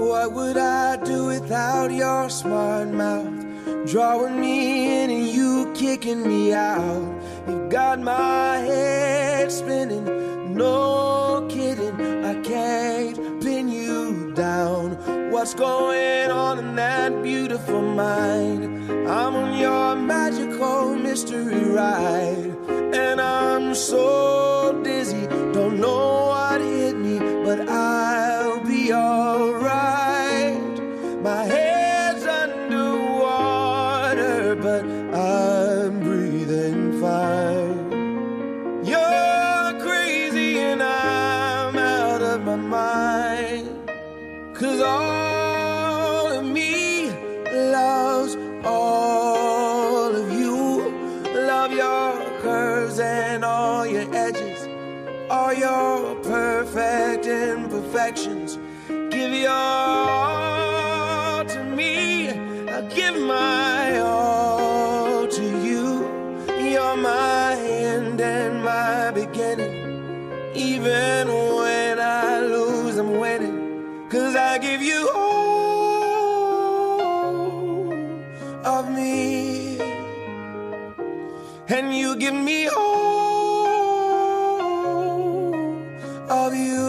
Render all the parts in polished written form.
What would I do without your smart mouth? Drawing me in and you kicking me out. You got my head spinning, no kidding. I can't pin you down. What's going on in that beautiful mind? I'm on your magical mystery ride, and I'm so dizzy, don't know what hit me, but I'll be alright. My head's underwater, but I'm breathing fine. You're crazy and I'm out of my mind, 'cause all of me loves all of you. Love your curves and all your edges, all your perfect imperfections. Give your all to me, I'll give my all to you. You're my end and my beginning. Even when I lose, I'm winning, 'cause I give you all of me, and you give me all of you.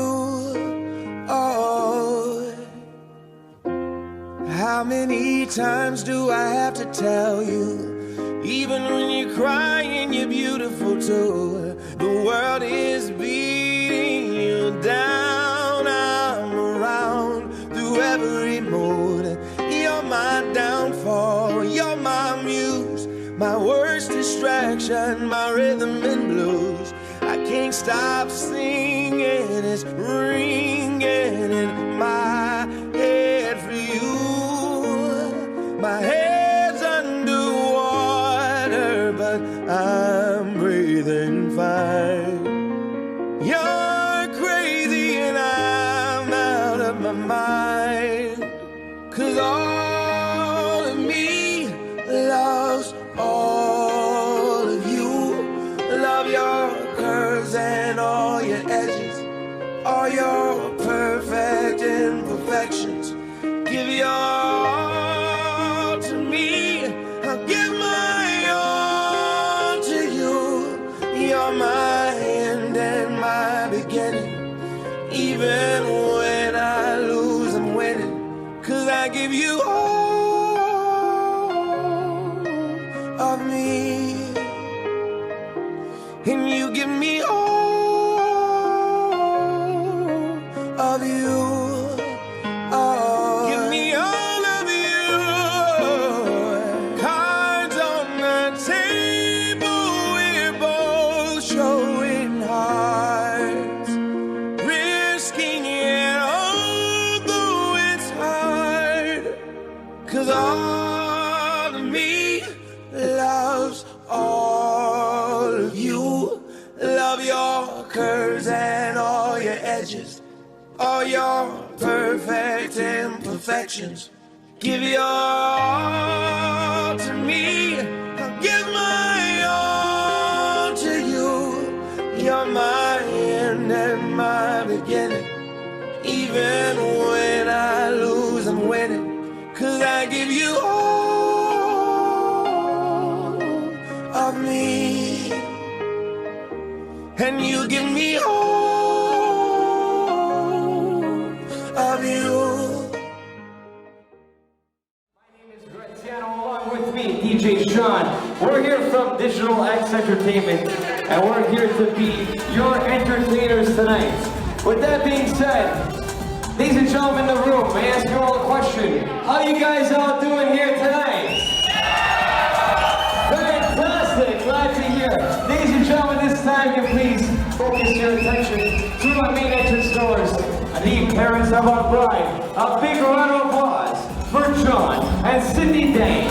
Oh, how many times do I have to tell you? Even when you're crying, you're beautiful too. The world is beating you down. I'm around through every mood. You're my downfall, you're my muse, my worst distraction, my rhythm and blues. I can't stop singing, it's ringing in my head for you. My head's underwater, but I'm breathing fine. You're crazy and I'm out of my mind, 'cause all of me loves all of you. Love your curves and all your edges, all your perfect imperfections. Give your all to me, I'll give my all to you. You're my end and my beginning. Even when I lose, I'm winning, 'cause I give you all of me, and you give me all of you. Oh, give me all of you. Cards on the table, we're both showing hearts, risking it although it's hard, 'cause all of me loves all of you. Love your curves and all your edges, all your perfect imperfections. Give your all to me, I'll give my all to you. You're my end and my beginning. Even when I lose, I'm winning, 'cause I give you all of me, and you give me all of you. Along with me, DJ Sheran. We're here from Digital X Entertainment, and we're here to be your entertainers tonight. With that being said, ladies and gentlemen in the room, may I ask you all a question? How you guys all doing here tonight? Fantastic, glad to hear. Ladies and gentlemen, this time you please focus your attention to my main entrance doors. The parents of our bride, a big round of applause for John and Cindy Dane.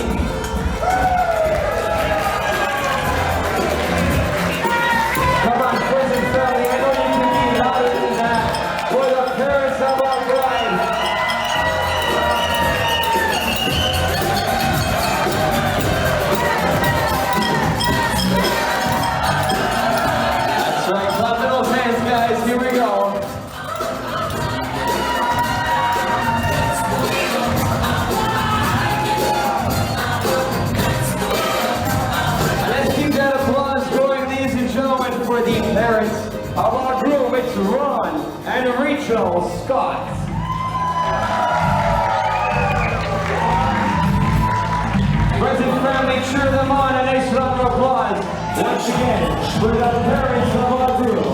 Come on, friends and family, I know you can be louder than that. For the parents of our bride. That's right, clap those hands, guys, here we go. Rachel Scott. Friends and family, cheer them on. A nice round of applause once again for the parents of our group.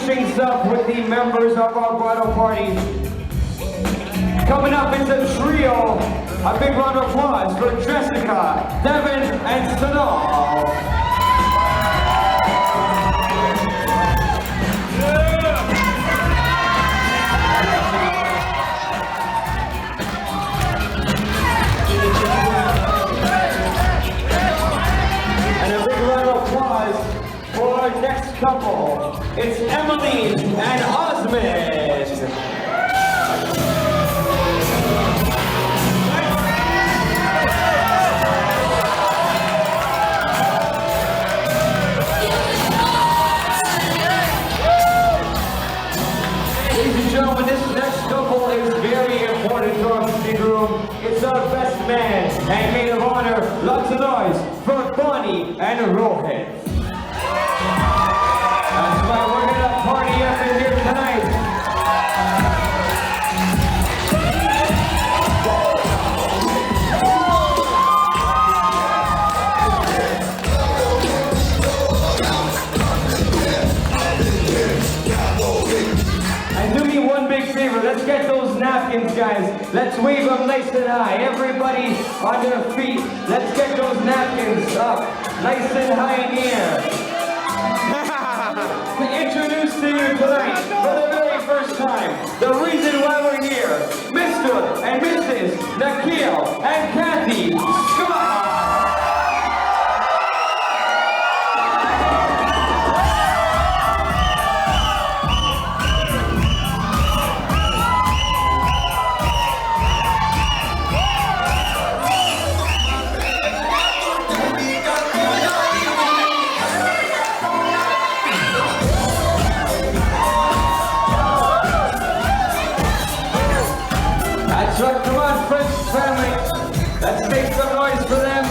Things up with the members of our bridal party. Coming up is a trio. A big round of applause for Jessica, Devin, and Sahil. And a big round of applause for our next couple. It's Emily and Osmond. Ladies and gentlemen, this next couple is very important to us in the Groom. It's our best man and maid of honor. Lots of noise for Bonnie and Rohit. That's why we're gonna party up in here tonight. And do me one big favor, let's get those napkins, guys. Let's wave them nice and high. Everybody on their feet. Let's get those napkins up nice and high in the air. To introduce to you tonight, for the very first time, the reason why we're here, Mr. and Mrs. Nikhil and Cathy Nikhil. Come on, friends and family. Let's make some noise for them.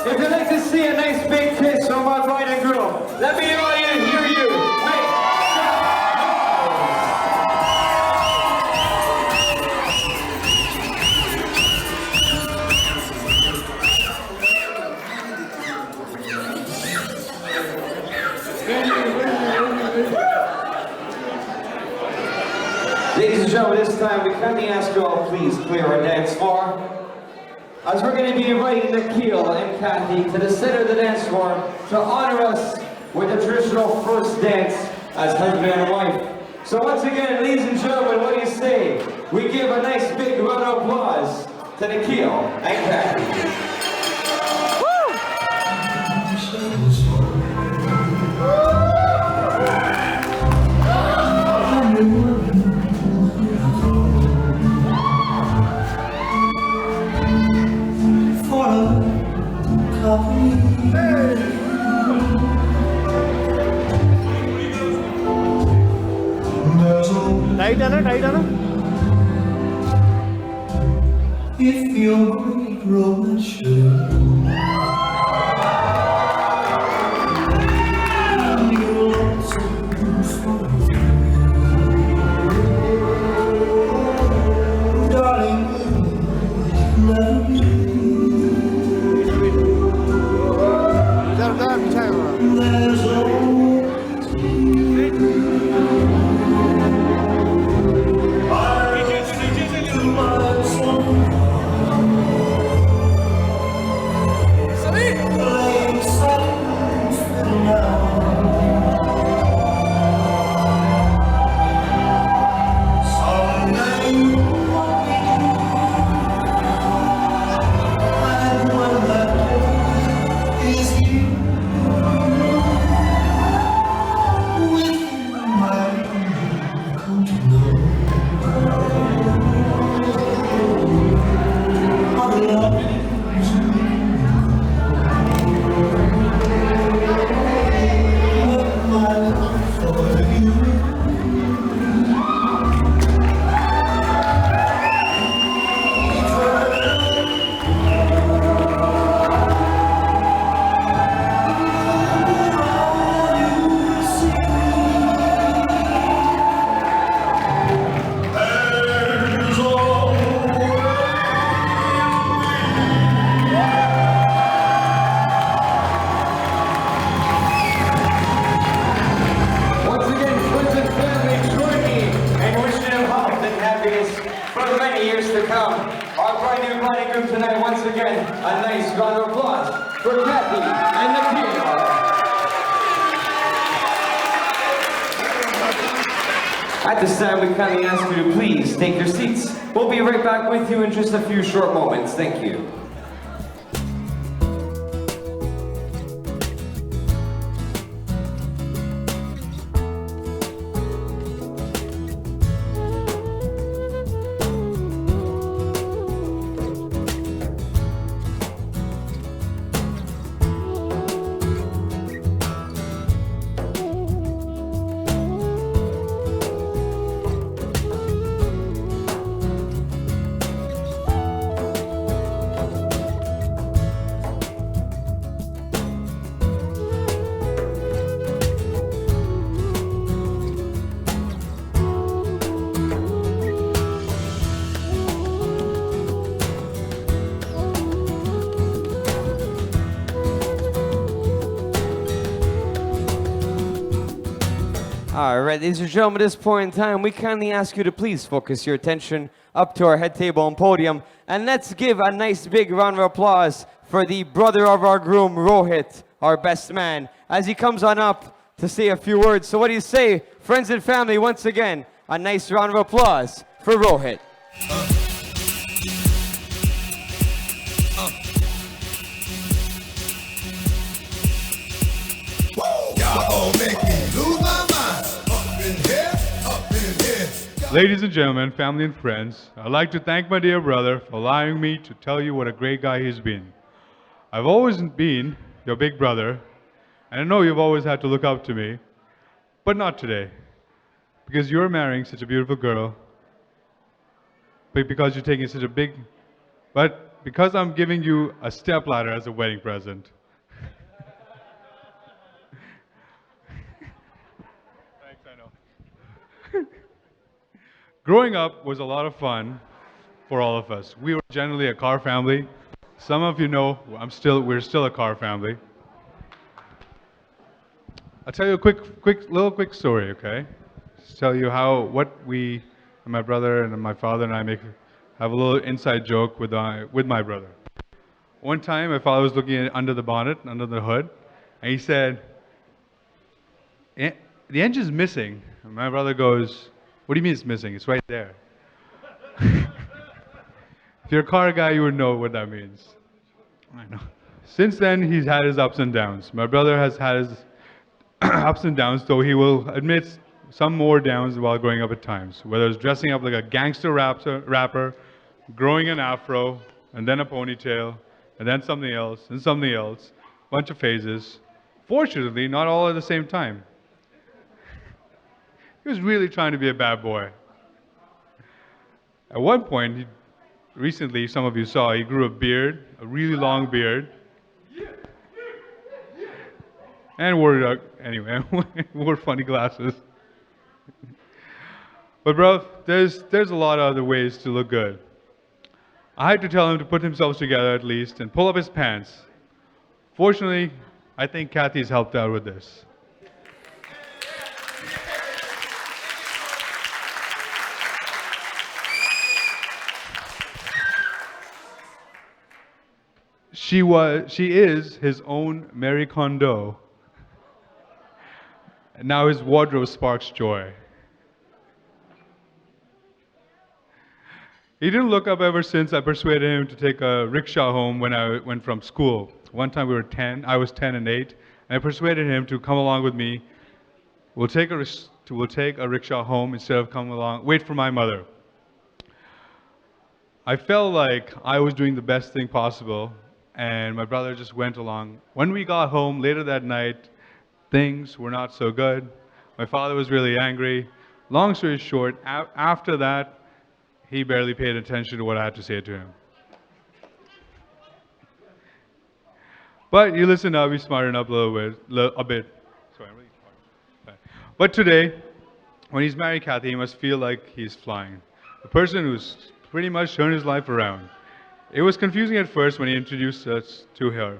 If you'd like to see a nice big kiss from our bride and groom, let me know you hear you. Make Ladies and gentlemen, this time we kindly ask you all please clear our dance floor. As we're going to be inviting Nikhil and Cathy to the center of the dance floor to honor us with the traditional first dance as husband and wife. So once again, ladies and gentlemen, what do you say? We give a nice big round of applause to Nikhil and Cathy. Tight है ना If you're romantic, you'll also find, darling, never be. There's always for many years to come. Our brand new bride and groom tonight, once again, a nice round of applause for Cathy and Nikhil. At this time, we kindly ask you to please take your seats. We'll be right back with you in just a few short moments. Thank you. Alright, ladies and gentlemen, at this point in time, we kindly ask you to please focus your attention up to our head table and podium, and let's give a nice big round of applause for the brother of our groom, Rohit, our best man, as he comes on up to say a few words. So what do you say, friends and family, once again, a nice round of applause for Rohit. Ladies and gentlemen, family and friends, I'd like to thank my dear brother for allowing me to tell you what a great guy he's been. I've always been your big brother, and I know you've always had to look up to me, but not today, because you're marrying such a beautiful girl, but because you're taking such a big, but because I'm giving you a stepladder as a wedding present. Thanks, I know. Growing up was a lot of fun for all of us. We were generally a car family. Some of you know we're still a car family. I'll tell you a quick story, okay? Just tell you what we, my brother and my father and I have a little inside joke with my brother. One time, my father was looking under the bonnet, under the hood, and he said, "The engine's missing." And my brother goes, "What do you mean it's missing? It's right there." If you're a car guy, you would know what that means. I know. Since then, he's had his ups and downs. My brother has had his ups and downs, though he will admit some more downs while growing up at times. Whether it's dressing up like a gangster rapper, growing an afro, and then a ponytail, and then something else, and something else. Bunch of phases. Fortunately, not all at the same time. He was really trying to be a bad boy. At one point, recently, some of you saw, he grew a beard, a really long beard. And wore wore funny glasses. But bro, there's a lot of other ways to look good. I had to tell him to put himself together at least and pull up his pants. Fortunately, I think Cathy's helped out with this. She is his own Marie Kondo. And now his wardrobe sparks joy. He didn't look up ever since I persuaded him to take a rickshaw home when I went from school. One time we were 10, I was 10 and 8, and I persuaded him to come along with me. We'll take a rickshaw home instead of wait for my mother. I felt like I was doing the best thing possible, and my brother just went along. When we got home later that night, things were not so good. My father was really angry. Long story short, after that, he barely paid attention to what I had to say to him. But you listen up, you smarten up a bit. Sorry, I'm really smart. But today, when he's married Cathy, he must feel like he's flying. A person who's pretty much turned his life around. It was confusing at first when he introduced us to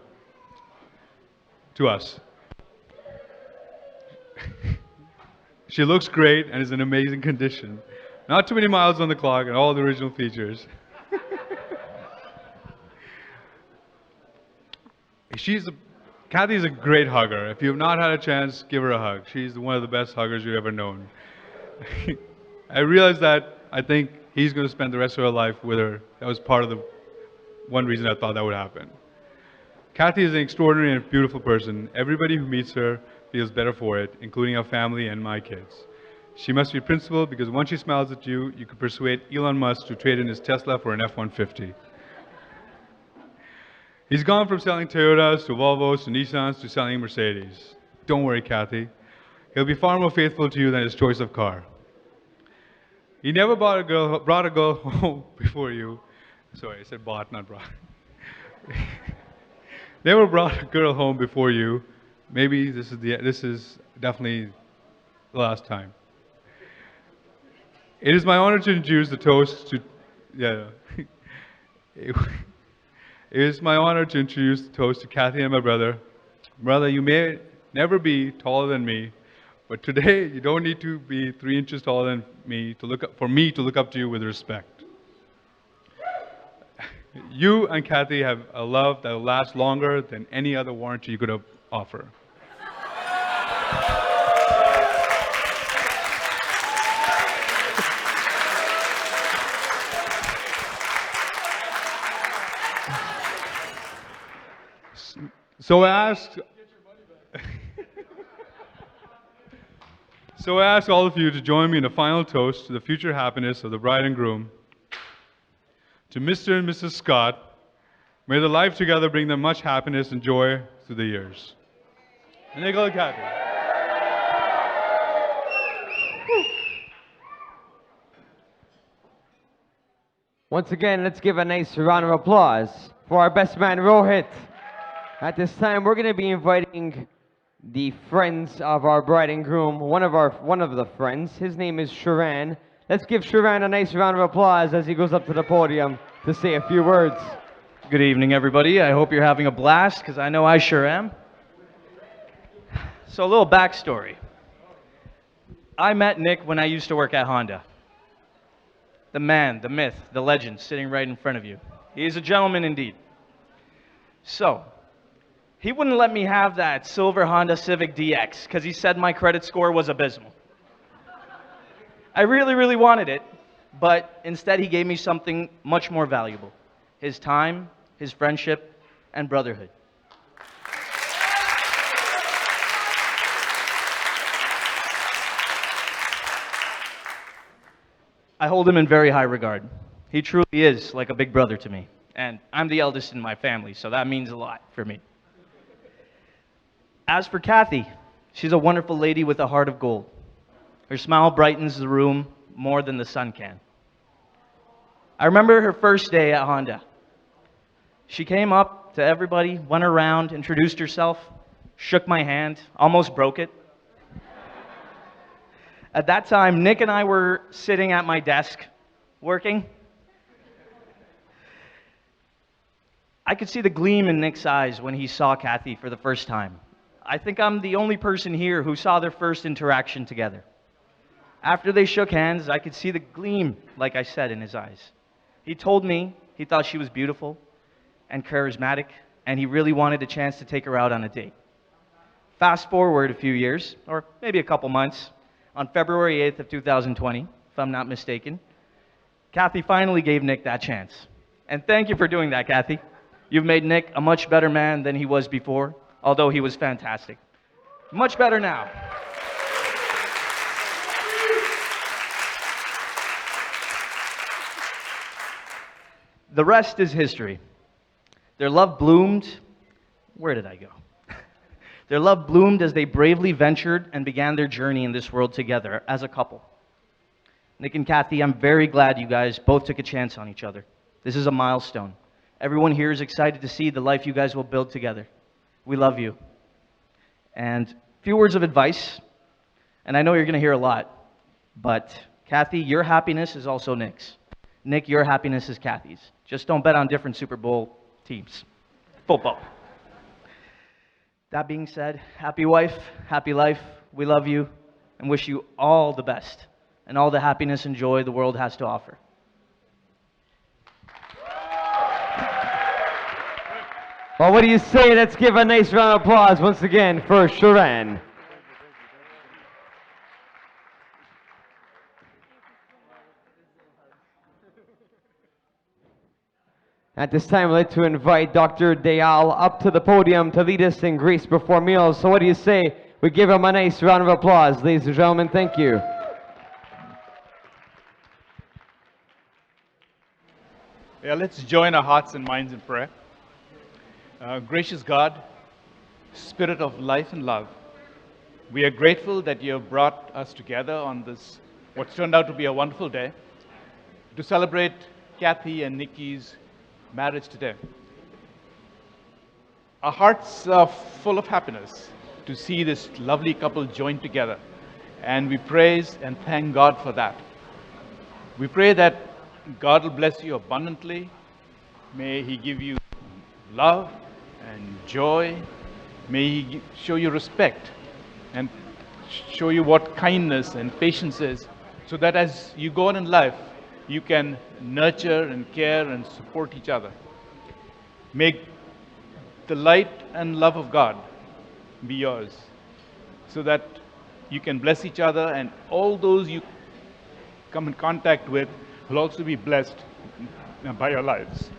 us. She looks great and is in amazing condition. Not too many miles on the clock and all the original features. Cathy's a great hugger. If you've not had a chance, give her a hug. She's one of the best huggers you've ever known. I realized that I think he's going to spend the rest of her life with her. That was part of the one reason I thought that would happen. Cathy is an extraordinary and beautiful person. Everybody who meets her feels better for it, including our family and my kids. She must be principled because once she smiles at you, you could persuade Elon Musk to trade in his Tesla for an F-150. He's gone from selling Toyotas to Volvos to Nissans to selling Mercedes. Don't worry, Cathy. He'll be far more faithful to you than his choice of car. He never brought a girl home before you. Sorry, I said bought, not brought. Never brought a girl home before you. Maybe this is definitely the last time. It is my honor to introduce the toast to, It is my honor to introduce the toast to Cathy and my brother. Brother, you may never be taller than me, but today you don't need to be 3 inches taller than me for me to look up to you with respect. You and Cathy have a love that will last longer than any other warranty you could offer. So I ask all of you to join me in a final toast to the future happiness of the bride and groom. To Mr. and Mrs. Scott, may the life together bring them much happiness and joy through the years. And they go to Cathy. Once again, let's give a nice round of applause for our best man, Rohit. At this time, we're going to be inviting the friends of our bride and groom, one of the friends. His name is Sheran. Let's give Sheran a nice round of applause as he goes up to the podium to say a few words. Good evening, everybody. I hope you're having a blast, because I know I sure am. So a little backstory. I met Nick when I used to work at Honda. The man, the myth, the legend, sitting right in front of you. He is a gentleman indeed. So, he wouldn't let me have that silver Honda Civic DX because he said my credit score was abysmal. I really, really wanted it, but instead he gave me something much more valuable. His time, his friendship, and brotherhood. I hold him in very high regard. He truly is like a big brother to me. And I'm the eldest in my family, so that means a lot for me. As for Cathy, she's a wonderful lady with a heart of gold. Her smile brightens the room more than the sun can. I remember her first day at Honda. She came up to everybody, went around, introduced herself, shook my hand, almost broke it. At that time, Nick and I were sitting at my desk, working. I could see the gleam in Nick's eyes when he saw Cathy for the first time. I think I'm the only person here who saw their first interaction together. After they shook hands, I could see the gleam, like I said, in his eyes. He told me he thought she was beautiful and charismatic, and he really wanted a chance to take her out on a date. Fast forward a few years, or maybe a couple months, on February 8th of 2020, if I'm not mistaken, Cathy finally gave Nick that chance. And thank you for doing that, Cathy. You've made Nick a much better man than he was before, although he was fantastic. Much better now. The rest is history. Their love bloomed. Where did I go? Their love bloomed as they bravely ventured and began their journey in this world together as a couple. Nick and Cathy, I'm very glad you guys both took a chance on each other. This is a milestone. Everyone here is excited to see the life you guys will build together. We love you. And a few words of advice, and I know you're going to hear a lot, but Cathy, your happiness is also Nick's. Nick, your happiness is Cathy's. Just don't bet on different Super Bowl teams. Football. That being said, happy wife, happy life. We love you and wish you all the best and all the happiness and joy the world has to offer. Well, what do you say? Let's give a nice round of applause once again for Sheran. At this time, I'd like to invite Dr. Dayal up to the podium to lead us in Grace Before Meals. So what do you say? We give him a nice round of applause. Ladies and gentlemen, thank you. Yeah, let's join our hearts and minds in prayer. Gracious God, Spirit of life and love, we are grateful that you have brought us together on this, what's turned out to be a wonderful day, to celebrate Cathy and Nikki's marriage today. Our hearts are full of happiness to see this lovely couple joined together, and we praise and thank God for that. We pray that God will bless you abundantly. May He give you love and joy. May He show you respect and show you what kindness and patience is, so that as you go on in life, you can nurture and care and support each other. May the light and love of God be yours, so that you can bless each other, and all those you come in contact with will also be blessed by your lives.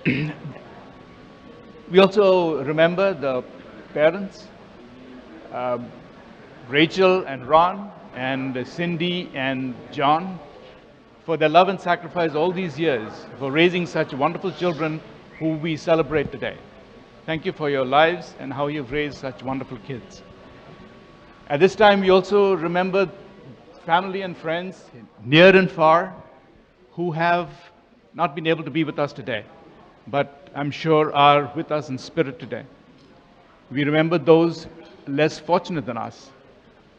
We also remember the parents, Rachel and Ron, and Cindy and John, for their love and sacrifice all these years, for raising such wonderful children who we celebrate today. Thank you for your lives and how you've raised such wonderful kids. At this time, we also remember family and friends, near and far, who have not been able to be with us today, but I'm sure are with us in spirit today. We remember those less fortunate than us,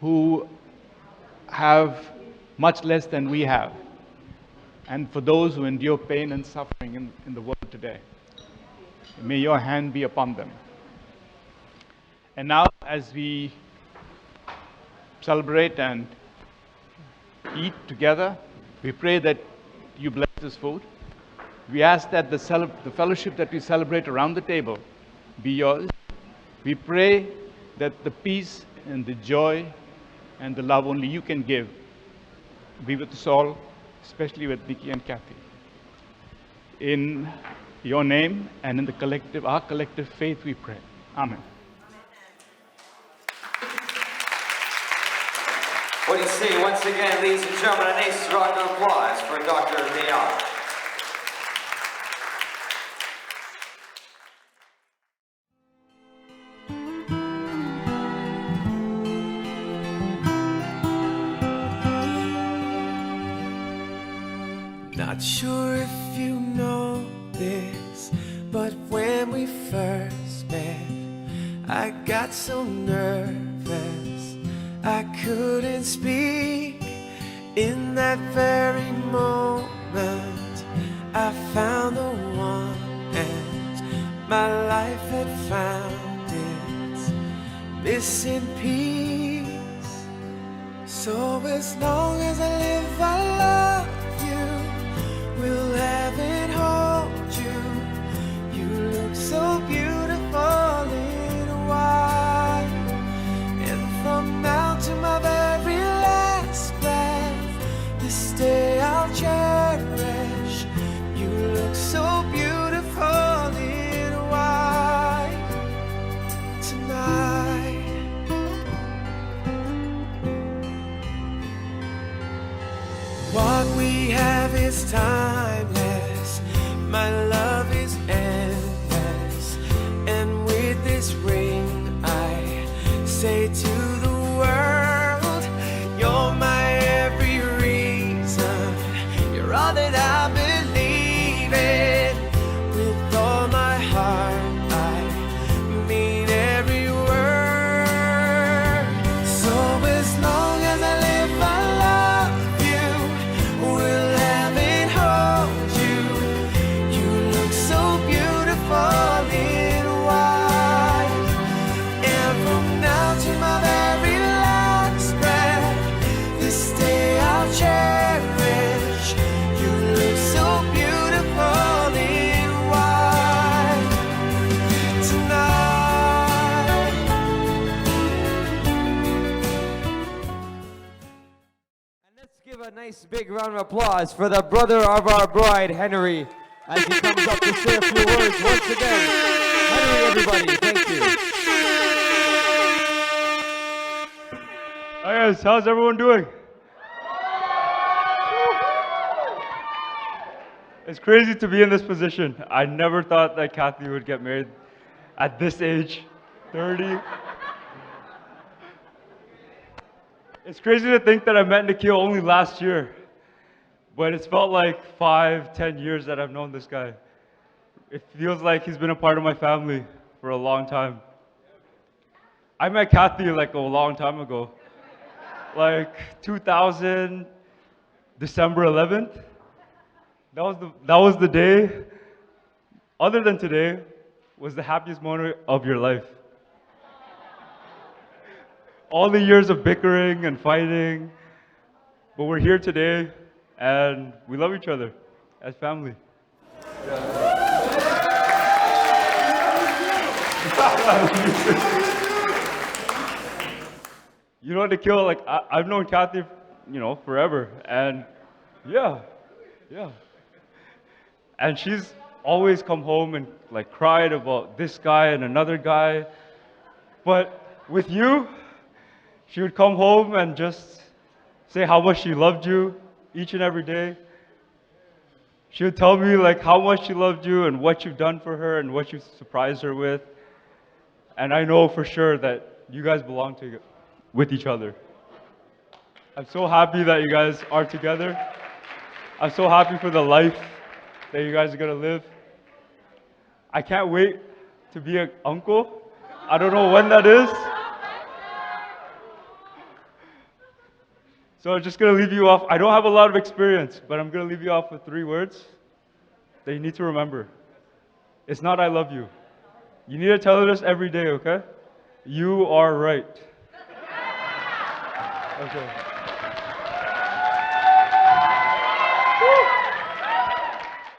who have much less than we have, and for those who endure pain and suffering in the world today. May your hand be upon them. And now, as we celebrate and eat together, we pray that you bless this food. We ask that the fellowship that we celebrate around the table be yours. We pray that the peace and the joy and the love only you can give be with us all, especially with Nikki and Cathy. In your name and in our collective faith we pray. Amen. What do you see? Once again, ladies and gentlemen, a nice round of applause for Dr. Dayal. Not sure if you know this, but when we first met, I got so nervous I couldn't speak. In that very moment, I found the one, and my life had found its missing piece. So as long as I live, I love you, will have and hold you. You look so beautiful in white, and from now to my very last breath, this day I'll cherish. You look so beautiful in white tonight. What we have is timeless, my love is endless, and with this ring I say to the world, you're my every reason, you're all that I believe in. With all my heart I mean every word. So as long as I live, I love you, will have and hold you. You look give a nice big round of applause for the brother of our bride, Henry, as he comes up to say a few words once again. Henry, everybody, thank you. Hi guys, how's everyone doing? It's crazy to be in this position. I never thought that Cathy would get married at this age, 30. It's crazy to think that I met Nikhil only last year, but it's felt like 5, 10 years that I've known this guy. It feels like he's been a part of my family for a long time. I met Cathy like a long time ago, like 2000, December 11th. That was the day, other than today, was the happiest moment of your life. All the years of bickering and fighting, but we're here today and we love each other as family. You know, Nikhil, like I've known Cathy, forever, and yeah. And she's always come home and like cried about this guy and another guy. But with you, she would come home and just say how much she loved you each and every day. She would tell me like how much she loved you and what you've done for her and what you surprised her with. And I know for sure that you guys belong with each other. I'm so happy that you guys are together. I'm so happy for the life that you guys are gonna live. I can't wait to be an uncle. I don't know when that is. So I'm just gonna leave you off. I don't have a lot of experience, but I'm gonna leave you off with 3 words that you need to remember. It's not I love you. You need to tell her this every day, okay? You are right. Okay.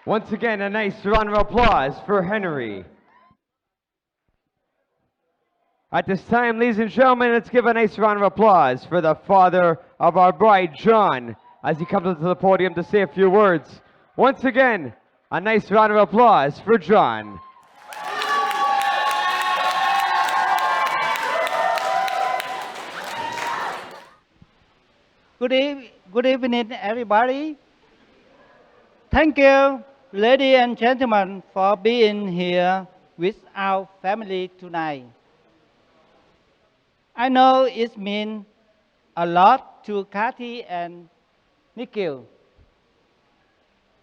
Once again, a nice round of applause for Henry. At this time, ladies and gentlemen, let's give a nice round of applause for the father of our bride, John, as he comes up to the podium to say a few words. Once again, a nice round of applause for John. Good evening, everybody. Thank you, ladies and gentlemen, for being here with our family tonight. I know it means a lot to Cathy and Nikhil,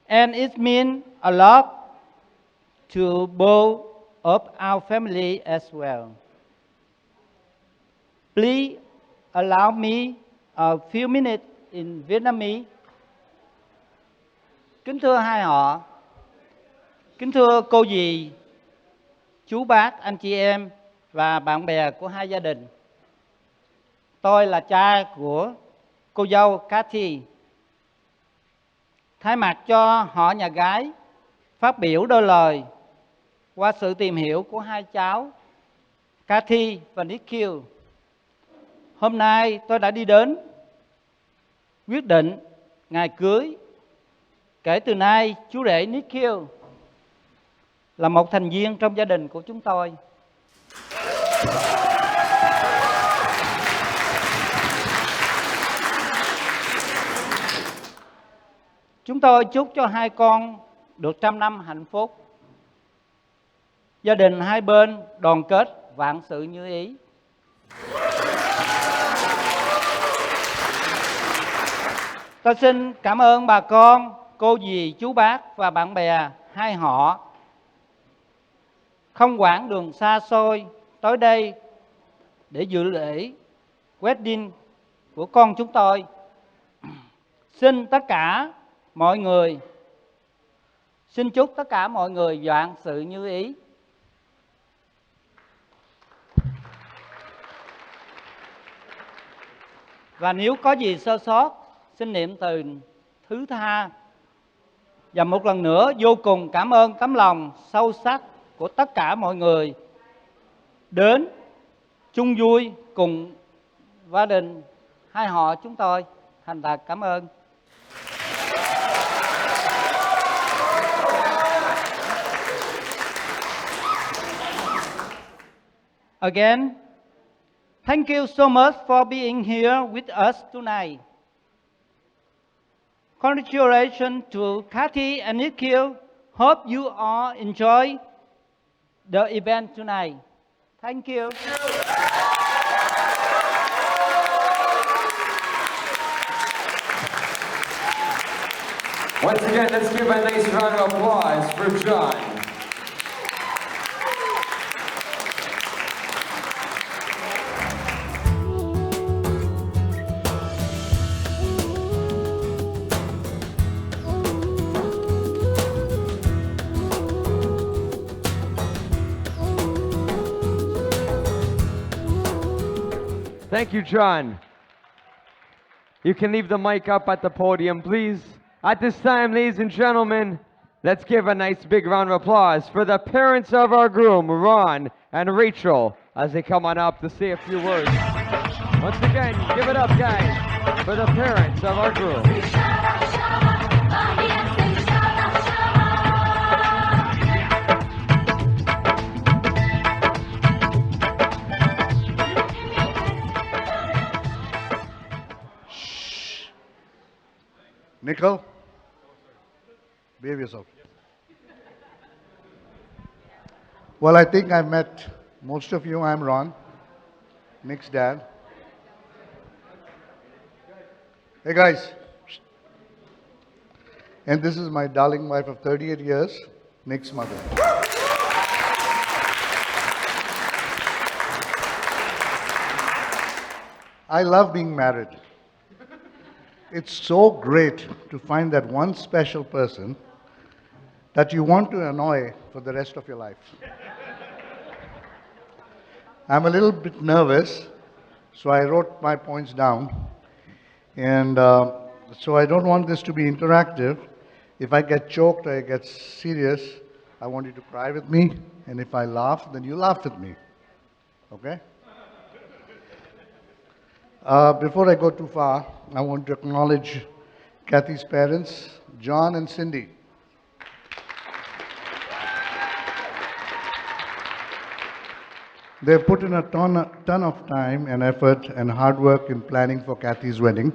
and it means a lot to both of our family as well. Please allow me a few minutes in Vietnamese. Kính thưa hai họ, kính thưa cô dì, chú bác, anh chị em và bạn bè của hai gia đình. Tôi là cha của cô dâu Cathy. Thay mặt cho họ nhà gái phát biểu đôi lời qua sự tìm hiểu của hai cháu Cathy và Nikhil. Hôm nay tôi đã đi đến quyết định ngày cưới. Kể từ nay, chú rể Nikhil là một thành viên trong gia đình của chúng tôi. Chúng tôi chúc cho hai con được 100 năm hạnh phúc. Gia đình hai bên đoàn kết, vạn sự như ý. Tôi xin cảm ơn bà con, cô dì, chú bác và bạn bè hai họ không quản đường xa xôi tới đây để dự lễ wedding của con chúng tôi. Xin chúc tất cả mọi người vạn sự như ý. Và nếu có gì sơ sót, xin niệm từ thứ tha. Và một lần nữa vô cùng cảm ơn tấm lòng sâu sắc của tất cả mọi người đến chung vui cùng gia đình hai họ chúng tôi. Thành thật cảm ơn. Again, thank you so much for being here with us tonight. Congratulations to Cathy and Nikhil. Hope you all enjoy the event tonight. Thank you. Once again, let's give a nice round of applause for John. Thank you, John. You can leave the mic up at the podium, please. At this time, ladies and gentlemen, let's give a nice big round of applause for the parents of our groom, Ron and Rachel, as they come on up to say a few words. Once again, give it up, guys, for the parents of our groom. Nikhil, behave yourself. Well, I think I've met most of you. I'm Ron, Nick's dad. Hey guys. And this is my darling wife of 38 years, Nick's mother. I love being married. It's so great to find that one special person that you want to annoy for the rest of your life. I'm a little bit nervous, so I wrote my points down. And so I don't want this to be interactive. If I get choked or I get serious, I want you to cry with me. And if I laugh, then you laugh with me. Okay? Before I go too far, I want to acknowledge Cathy's parents, John and Cindy. They've put in a ton of time and effort and hard work in planning for Cathy's wedding.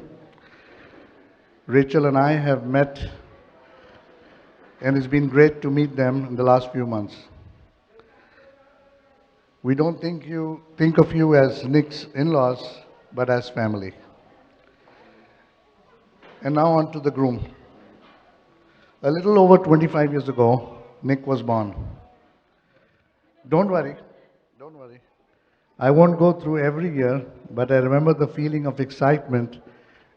Rachel and I have met, and it's been great to meet them in the last few months. We don't think of you as Nick's in-laws, but as family. And now on to the groom. A little over 25 years ago, Nick was born. Don't worry. I won't go through every year, but I remember the feeling of excitement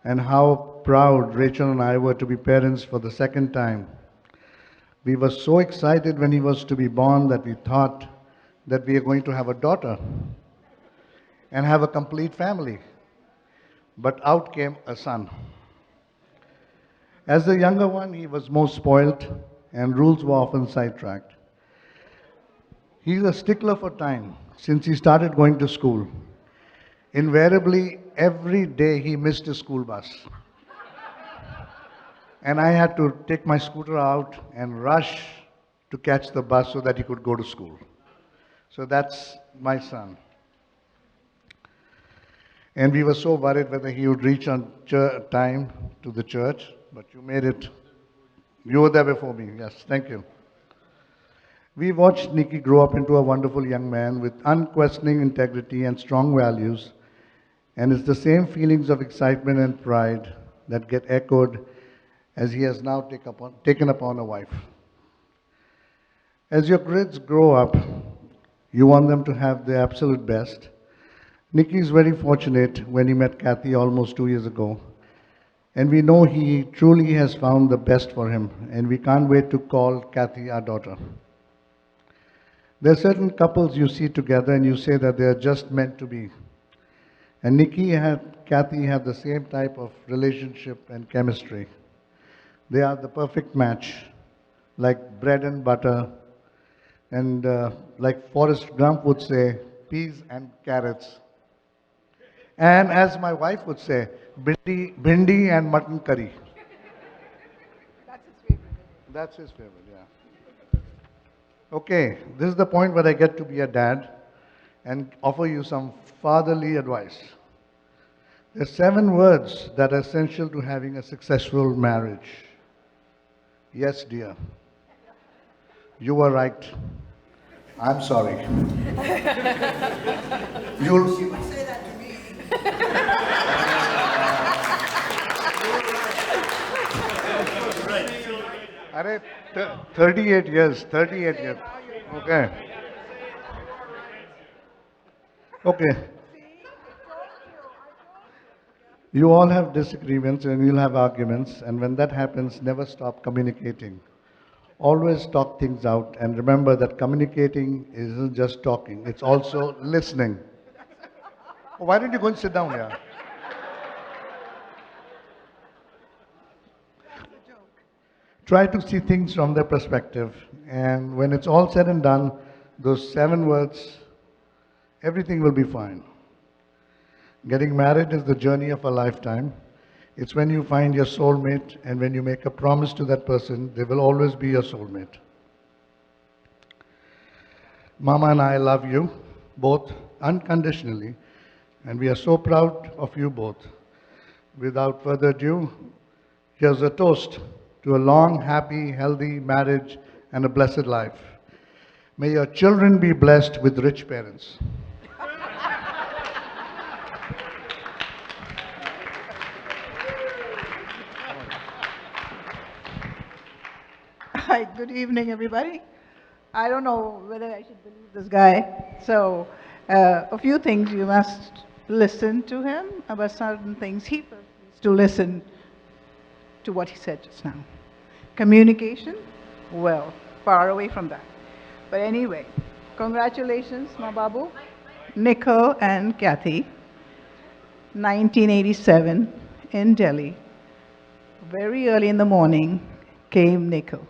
and how proud Rachel and I were to be parents for the second time. We were so excited when he was to be born that we thought that we are going to have a daughter and have a complete family. But out came a son. As the younger one, he was most spoilt and rules were often sidetracked. He's a stickler for time since he started going to school. Invariably, every day he missed his school bus. And I had to take my scooter out and rush to catch the bus so that he could go to school. So that's my son. And we were so worried whether he would reach on time to the church, but you made it. You were there before me. Yes, thank you. We watched Nicky grow up into a wonderful young man with unquestioning integrity and strong values. And it's the same feelings of excitement and pride that get echoed as he has now taken upon a wife. As your kids grow up, you want them to have the absolute best. Nicky is very fortunate when he met Cathy almost 2 years ago. And we know he truly has found the best for him. And we can't wait to call Cathy our daughter. There are certain couples you see together and you say that they are just meant to be. And Nicky and Cathy have the same type of relationship and chemistry. They are the perfect match, like bread and butter, and like Forrest Gump would say, peas and carrots. And as my wife would say, bhindi and mutton curry. That's his favorite. That's his favorite, yeah. Okay, this is the point where I get to be a dad. and offer you some fatherly advice. There are 7 words that are essential to having a successful marriage. Yes, dear. You are right. I'm sorry. You'll Say that to me. Arey, 38 years, 38 years. Okay. Okay. You all have disagreements and you'll have arguments, and when that happens, never stop communicating. Always talk things out, and remember that communicating isn't just talking, it's also listening. Oh, why don't you go and sit down here? Try to see things from their perspective, and when it's all said and done, those 7 words, everything will be fine. Getting married is the journey of a lifetime. It's when you find your soulmate, and when you make a promise to that person, they will always be your soulmate. Mama and I love you both unconditionally, and we are so proud of you both. Without further ado, here's a toast to a long, happy, healthy marriage and a blessed life. May your children be blessed with rich parents. Hi, good evening, everybody. I don't know whether I should believe this guy. So, a few things you must listen to him about certain things. He first needs to listen to what he said just now. Communication, well, far away from that. But anyway, congratulations, my babu, Nikhil and Cathy. 1987 in Delhi. Very early in the morning came Nikhil.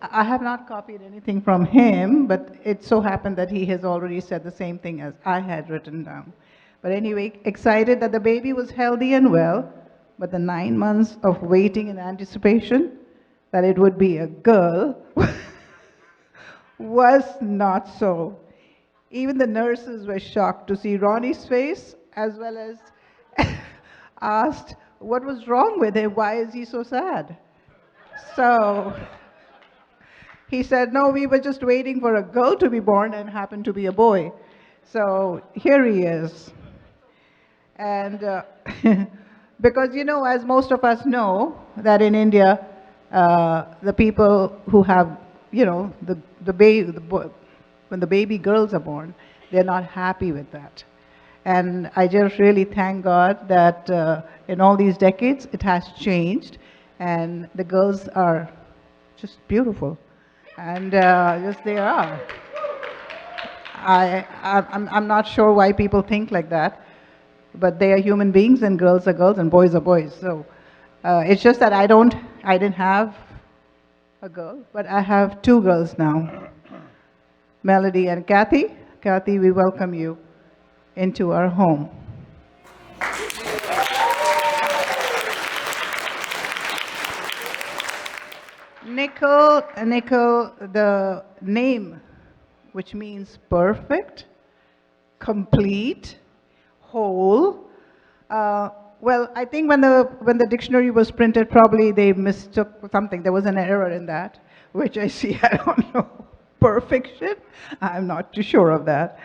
I have not copied anything from him, but it so happened that he has already said the same thing as I had written down. But anyway, excited that the baby was healthy and well, but the 9 months of waiting in anticipation that it would be a girl was not so. Even the nurses were shocked to see Ronnie's face, as well as asked what was wrong with him, why is he so sad? So he said, no, we were just waiting for a girl to be born and happened to be a boy. So here he is. And because, you know, as most of us know, that in India, the people who have, you know, when the baby girls are born, they're not happy with that. And I just really thank God that in all these decades, it has changed, and the girls are just beautiful. And yes, they are. I'm not sure why people think like that, but they are human beings, and girls are girls, and boys are boys. So it's just that I didn't have a girl, but I have 2 girls now, Melody and Cathy. Cathy, we welcome you into our home. Nikhil, the name, which means perfect, complete, whole. Well, I think when the dictionary was printed, probably they mistook something. There was an error in that, which I see. I don't know. Perfection? I'm not too sure of that.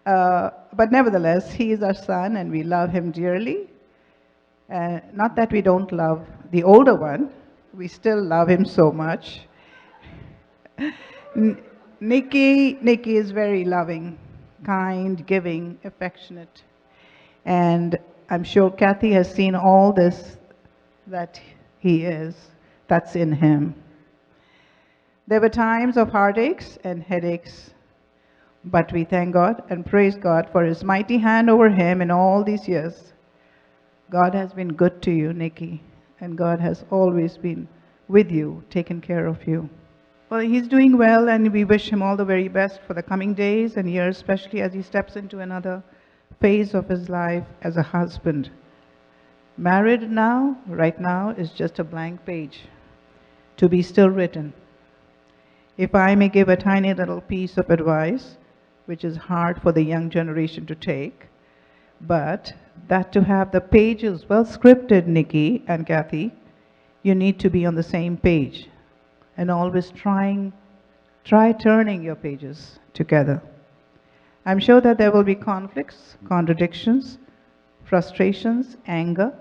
But nevertheless, he is our son, and we love him dearly. Not that we don't love the older one. We still love him so much. Nikki is very loving, kind, giving, affectionate. And I'm sure Cathy has seen all this that he is, that's in him. There were times of heartaches and headaches, but we thank God and praise God for his mighty hand over him in all these years. God has been good to you, Nikki, and God has always been with you, taken care of you. Well, he's doing well, and we wish him all the very best for the coming days and years, especially as he steps into another phase of his life as a husband. Married now, right now, is just a blank page to be still written. If I may give a tiny little piece of advice, which is hard for the young generation to take. But that to have the pages well scripted, Nikki and Cathy, you need to be on the same page and always try turning your pages together. I'm sure that there will be conflicts, contradictions, frustrations, anger,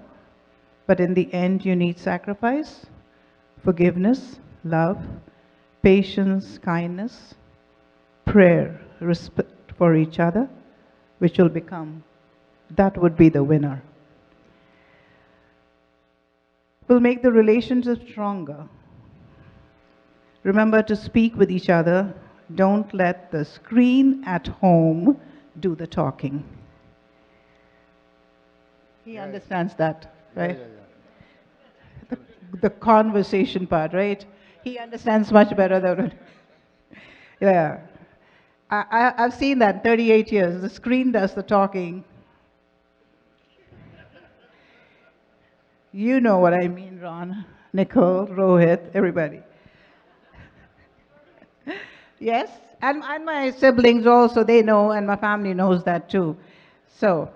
but in the end you need sacrifice, forgiveness, love, patience, kindness, prayer, respect for each other, which will become, that would be the winner. Will make the relationship stronger. Remember to speak with each other. Don't let the screen at home do the talking. He understands that, right? The conversation part, right? He understands much better than... Yeah. I've seen that 38 years. The screen does the talking. You know what I mean, Ron, Nicole, Rohit, everybody. Yes, and my siblings also, they know, and my family knows that too. So,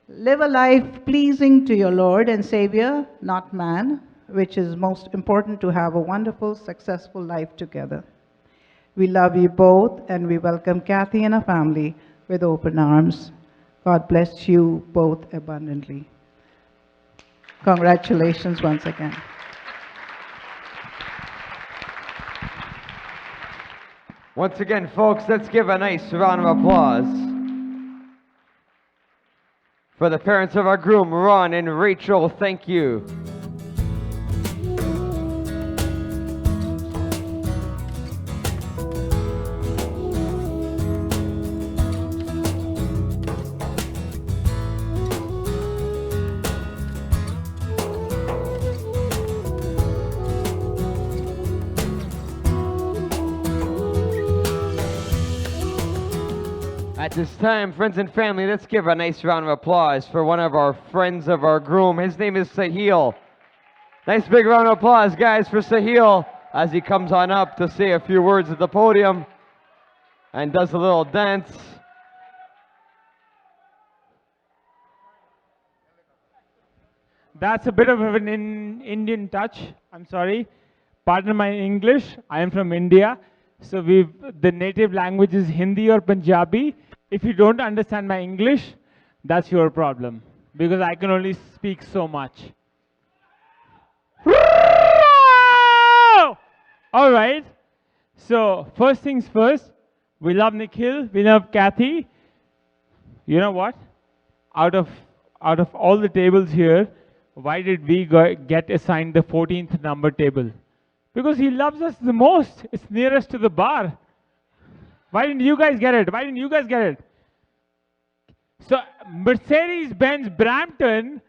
live a life pleasing to your Lord and Savior, not man, which is most important to have a wonderful, successful life together. We love you both, and we welcome Cathy and her family with open arms. God bless you both abundantly. Congratulations once again. Once again, folks, let's give a nice round of applause for the parents of our groom, Ron and Rachel. Thank you. At this time, friends and family, let's give a nice round of applause for one of our friends of our groom. His name is Sahil. Nice big round of applause, guys, for Sahil as he comes on up to say a few words at the podium and does a little dance. That's a bit of an Indian touch. I'm sorry. Pardon my English. I am from India. So the native language is Hindi or Punjabi. If you don't understand my English, that's your problem, because I can only speak so much. All right. So first things first, we love Nikhil, we love Cathy. You know what? Out of all the tables here, why did we get assigned the 14th number table? Because he loves us the most. It's nearest to the bar. Why didn't you guys get it? Why didn't you guys get it? So Mercedes-Benz Brampton.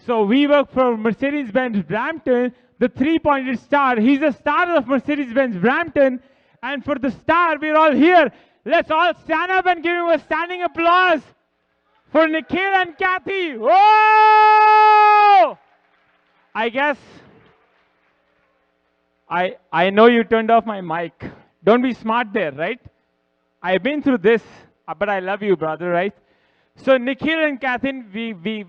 So we work for Mercedes-Benz Brampton, the three-pointed star. He's a star of Mercedes-Benz Brampton. And for the star, we're all here. Let's all stand up and give him a standing applause for Nikhil and Cathy. Whoa! I guess I know you turned off my mic. Don't be smart there, right? I've been through this, but I love you, brother, right? So Nikhil and Cathy, we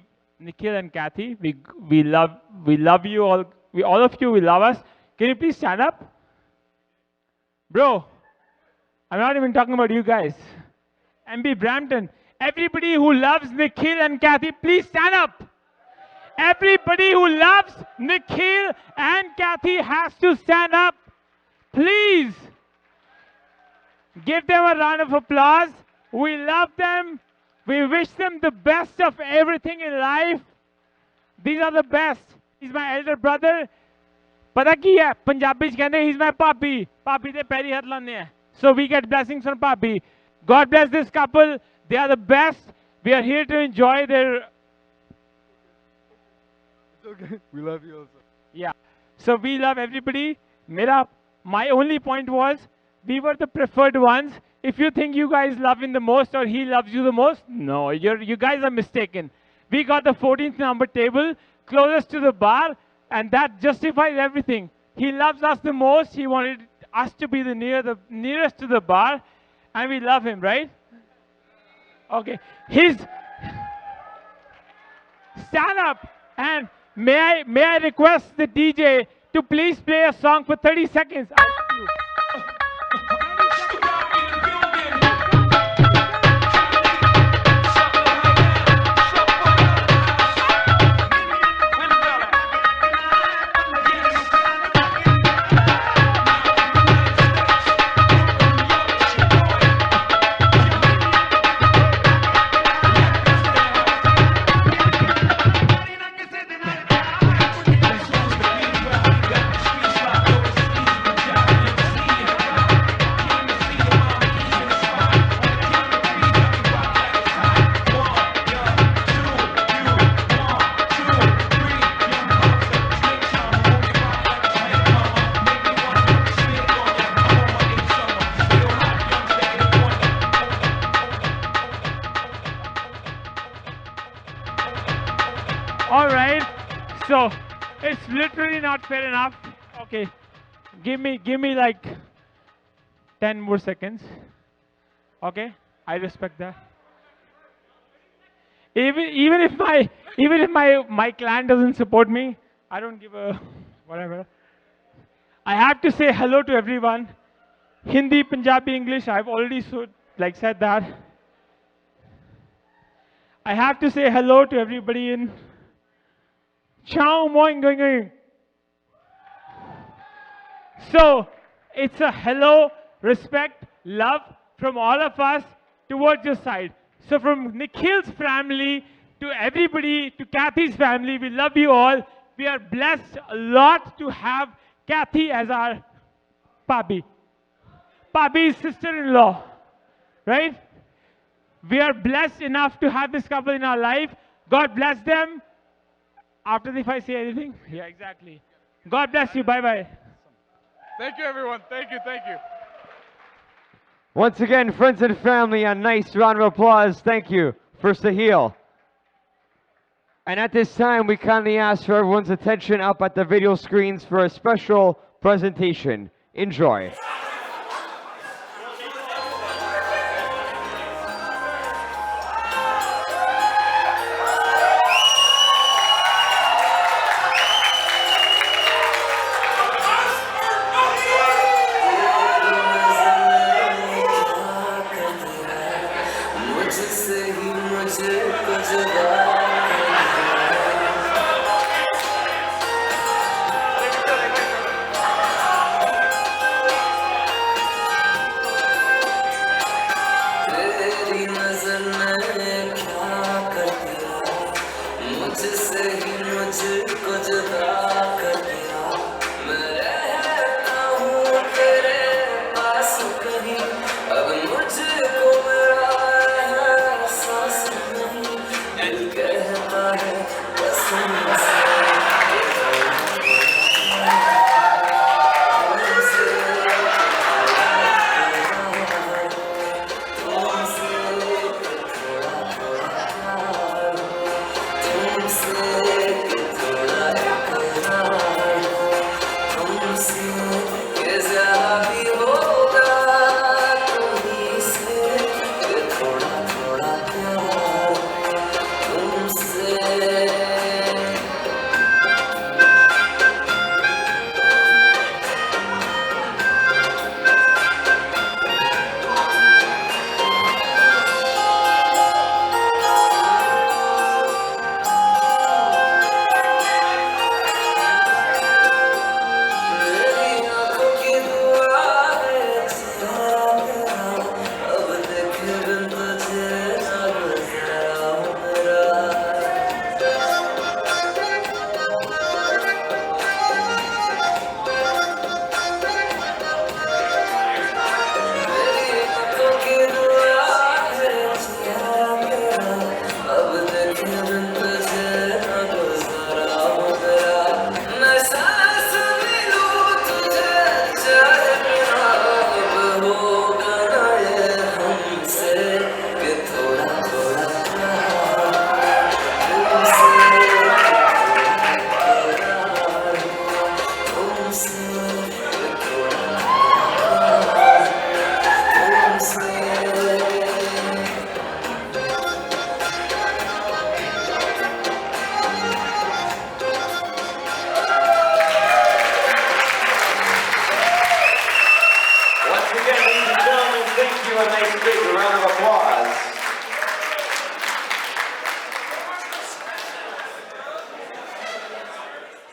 love you all. All of you, we love us. Can you please stand up? Bro, I'm not even talking about you guys. MB Brampton, everybody who loves Nikhil and Cathy, please stand up. Everybody who loves Nikhil and Cathy has to stand up. Please. Give them a round of applause. We love them. We wish them the best of everything in life. These are the best. He's my elder brother. Pata ki hai? Punjabi ch kehande he's my papi. Papi de peri hath lane hai. So we get blessings from papi. God bless this couple. They are the best. We are here to enjoy their... Okay. We love you also. Yeah. So we love everybody. My only point was, we were the preferred ones. If you think you guys love him the most or he loves you the most, no, you guys are mistaken. We got the 14th number table closest to the bar, and that justifies everything. He loves us the most. He wanted us to be the nearest to the bar, and we love him, right? Okay. His stand up, and may I request the DJ to please play a song for 30 seconds. I love you. All right, so it's literally not fair enough. Okay, give me like 10 more seconds. Okay, I respect that. Even if my clan doesn't support me, I don't give a whatever. I have to say hello to everyone. Hindi, Punjabi, English. I've already said that. I have to say hello to everybody in Chow Moing. So it's a hello, respect, love from all of us towards your side. So from Nikhil's family to everybody, to Cathy's family, we love you all. We are blessed a lot to have Cathy as our Pabi. Pabi's sister-in-law, right? We are blessed enough to have this couple in our life. God bless them. After if I say anything? Yeah, exactly. God bless you. Bye-bye. Thank you, everyone. Thank you. Once again, friends and family, a nice round of applause. Thank you for Sahil. And at this time, we kindly ask for everyone's attention up at the video screens for a special presentation. Enjoy.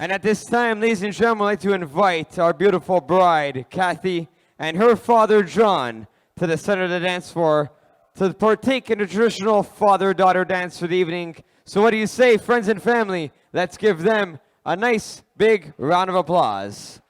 And at this time, ladies and gentlemen, I'd like to invite our beautiful bride, Cathy, and her father, John, to the center of the dance floor to partake in the traditional father-daughter dance for the evening. So what do you say, friends and family? Let's give them a nice big round of applause.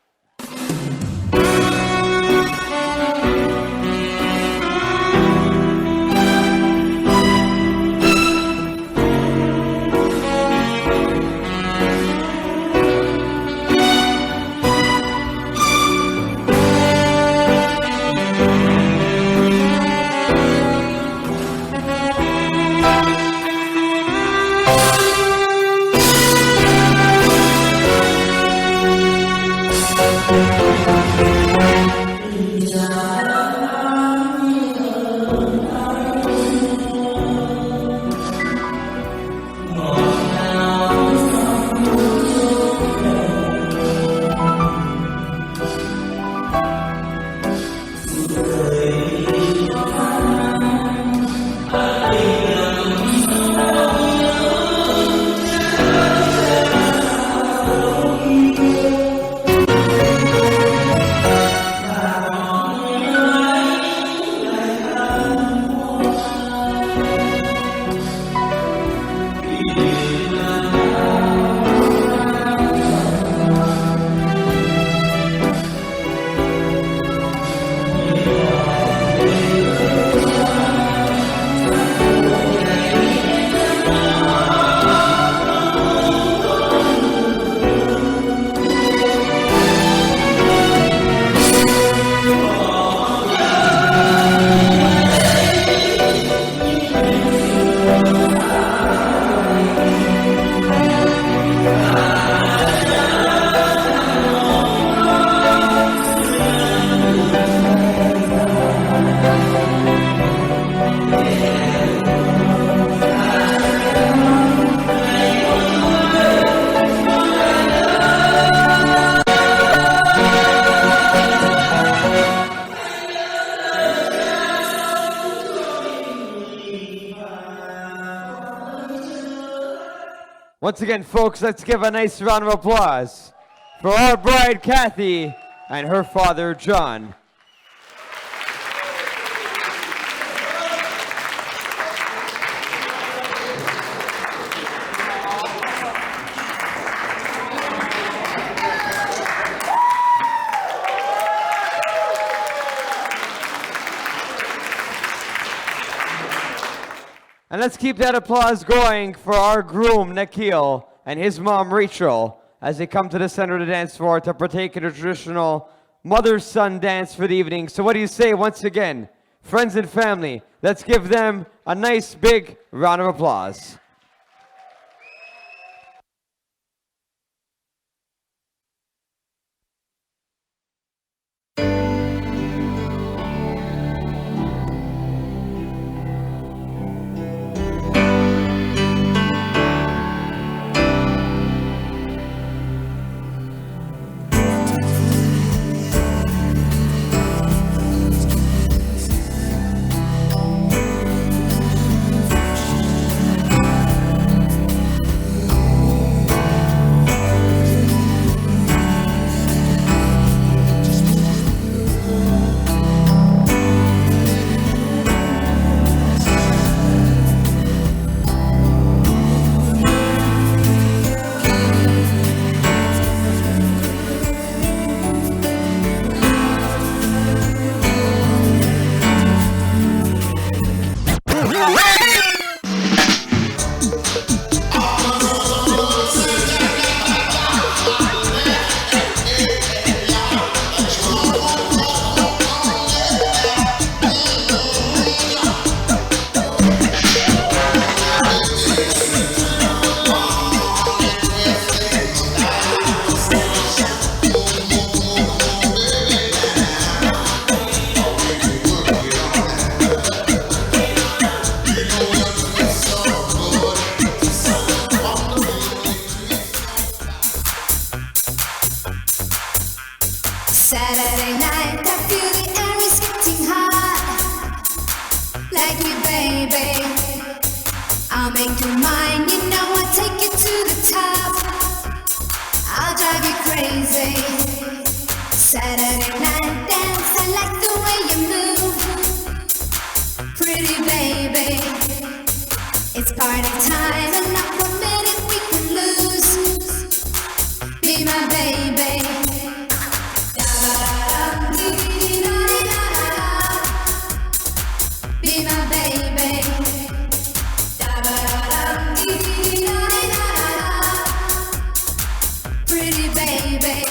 Once again, folks, let's give a nice round of applause for our bride, Cathy, and her father, John. And let's keep that applause going for our groom, Nikhil, and his mom, Rachel, as they come to the center of the dance floor to partake in a traditional mother-son dance for the evening. So what do you say once again, friends and family? Let's give them a nice big round of applause. Saturday night, I feel the air is getting hot. Like you, baby, I'll make you mine. You know I'll take you to the top. Party time and not 1 minute we can lose. Be my baby. Be my baby. Pretty baby.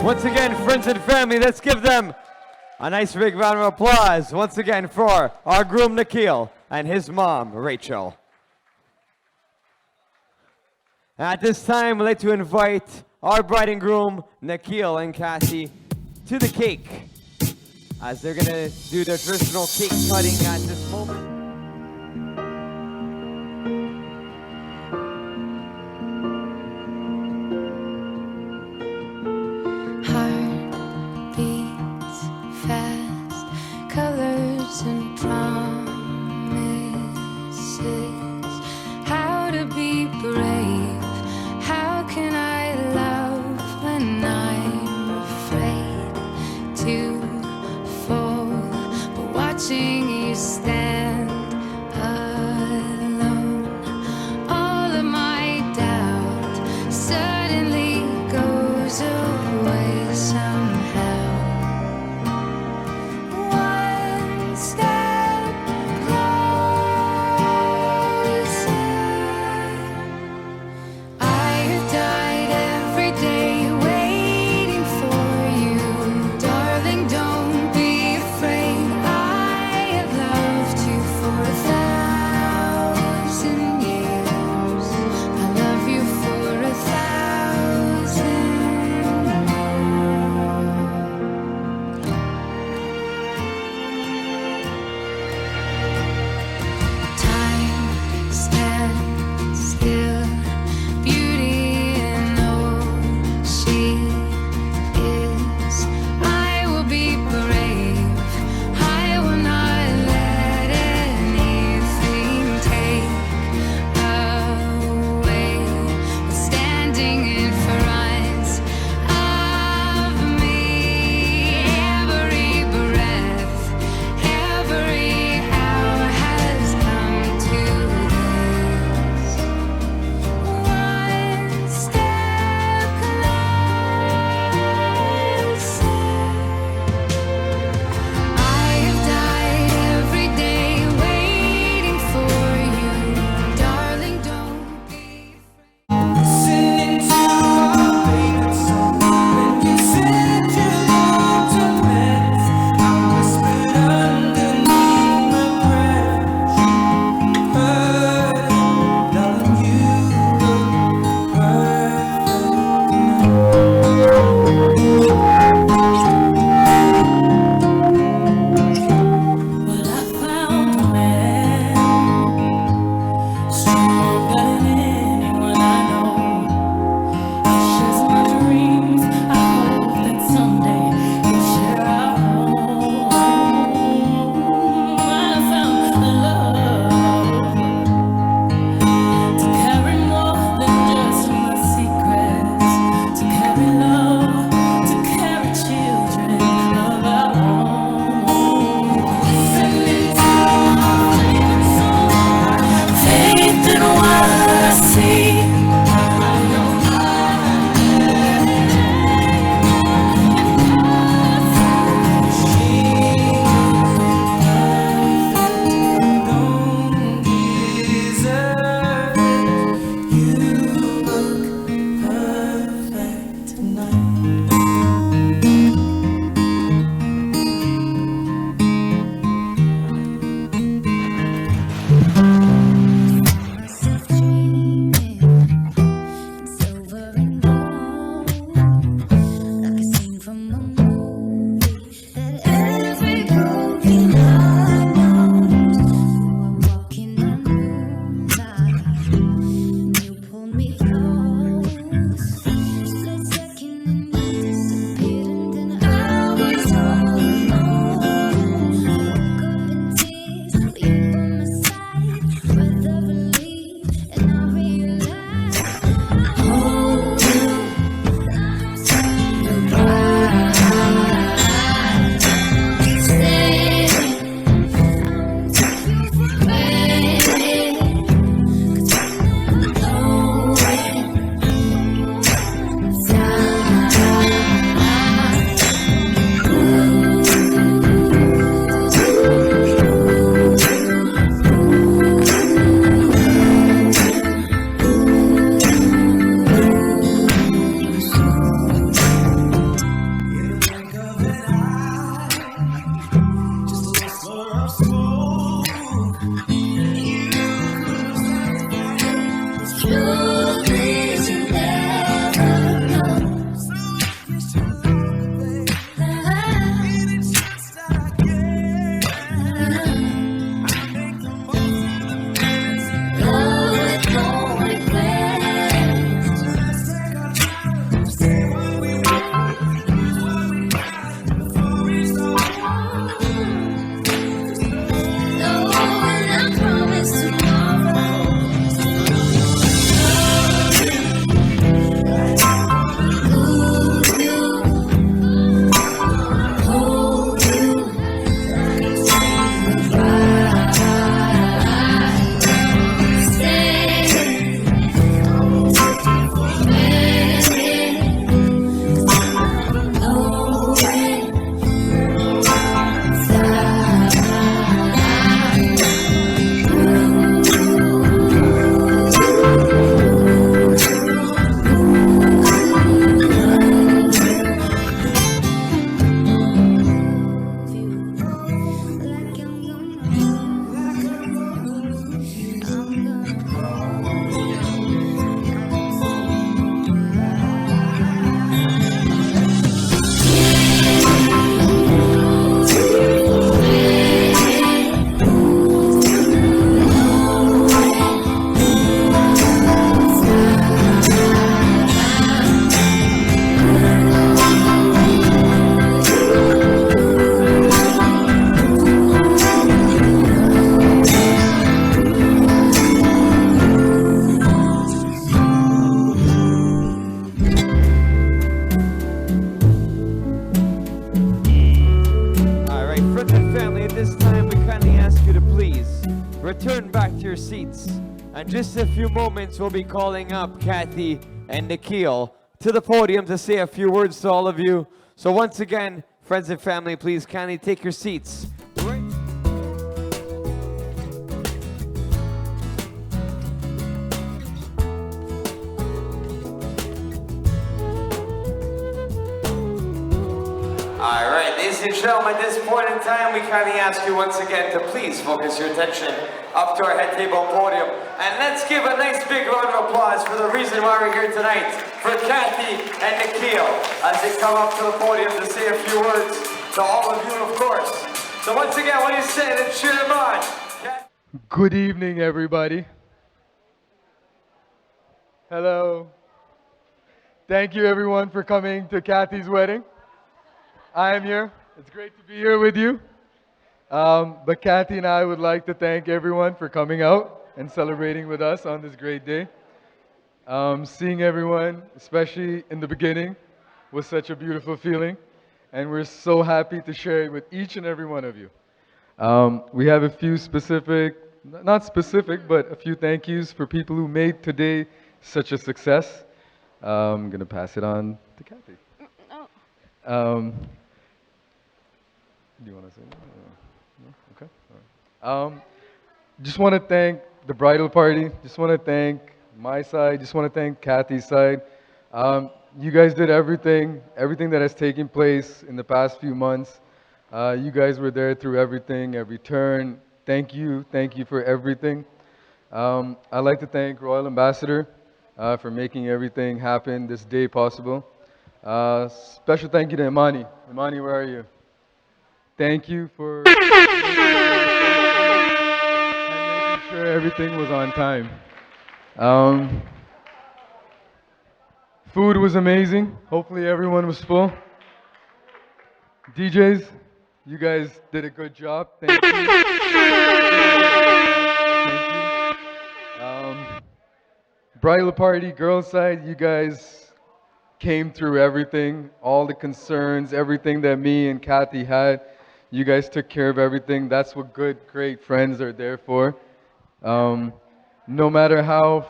Once again, friends and family, let's give them a nice big round of applause once again for our groom Nikhil and his mom, Rachel. At this time, we'd like to invite our bride and groom, Nikhil and Cathy, to the cake, as they're gonna do their traditional cake cutting at this moment. Heart beats fast, colors and promises. How to be brave? How can I love when I'm afraid to fall? But watching you stand return back to your seats. And just a few moments, we'll be calling up Cathy and Nikhil to the podium to say a few words to all of you. So once again, friends and family, please kindly take your seats. All right, ladies and gentlemen, at this point in time, we kindly ask you once again to please focus your attention up to our head table podium. And let's give a nice big round of applause for the reason why we're here tonight, for Cathy and Nikhil, as they come up to the podium to say a few words to all of you, of course. So once again, what do you say? Let's cheer them on. Good evening, everybody. Hello. Thank you, everyone, for coming to Cathy's wedding. I am here. It's great to be here with you. But Cathy and I would like to thank everyone for coming out and celebrating with us on this great day. Seeing everyone, especially in the beginning, was such a beautiful feeling. And we're so happy to share it with each and every one of you. We have a few specific, not specific, but a few thank yous for people who made today such a success. I'm going to pass it on to Cathy. Do you want to say that? No? Okay. All right. Just want to thank the bridal party. Just want to thank my side. Just want to thank Cathy's side. You guys did everything that has taken place in the past few months. You guys were there through everything, every turn. Thank you for everything. I'd like to thank Royal Ambassador for making everything happen this day possible. Special thank you to Imani. Imani, where are you? Thank you for making sure everything was on time. Food was amazing. Hopefully everyone was full. DJs, you guys did a good job. Thank you. Thank you. Bridal party, girls' side, you guys came through everything, all the concerns, everything that me and Cathy had. You guys took care of everything. That's what good, great friends are there for. No matter how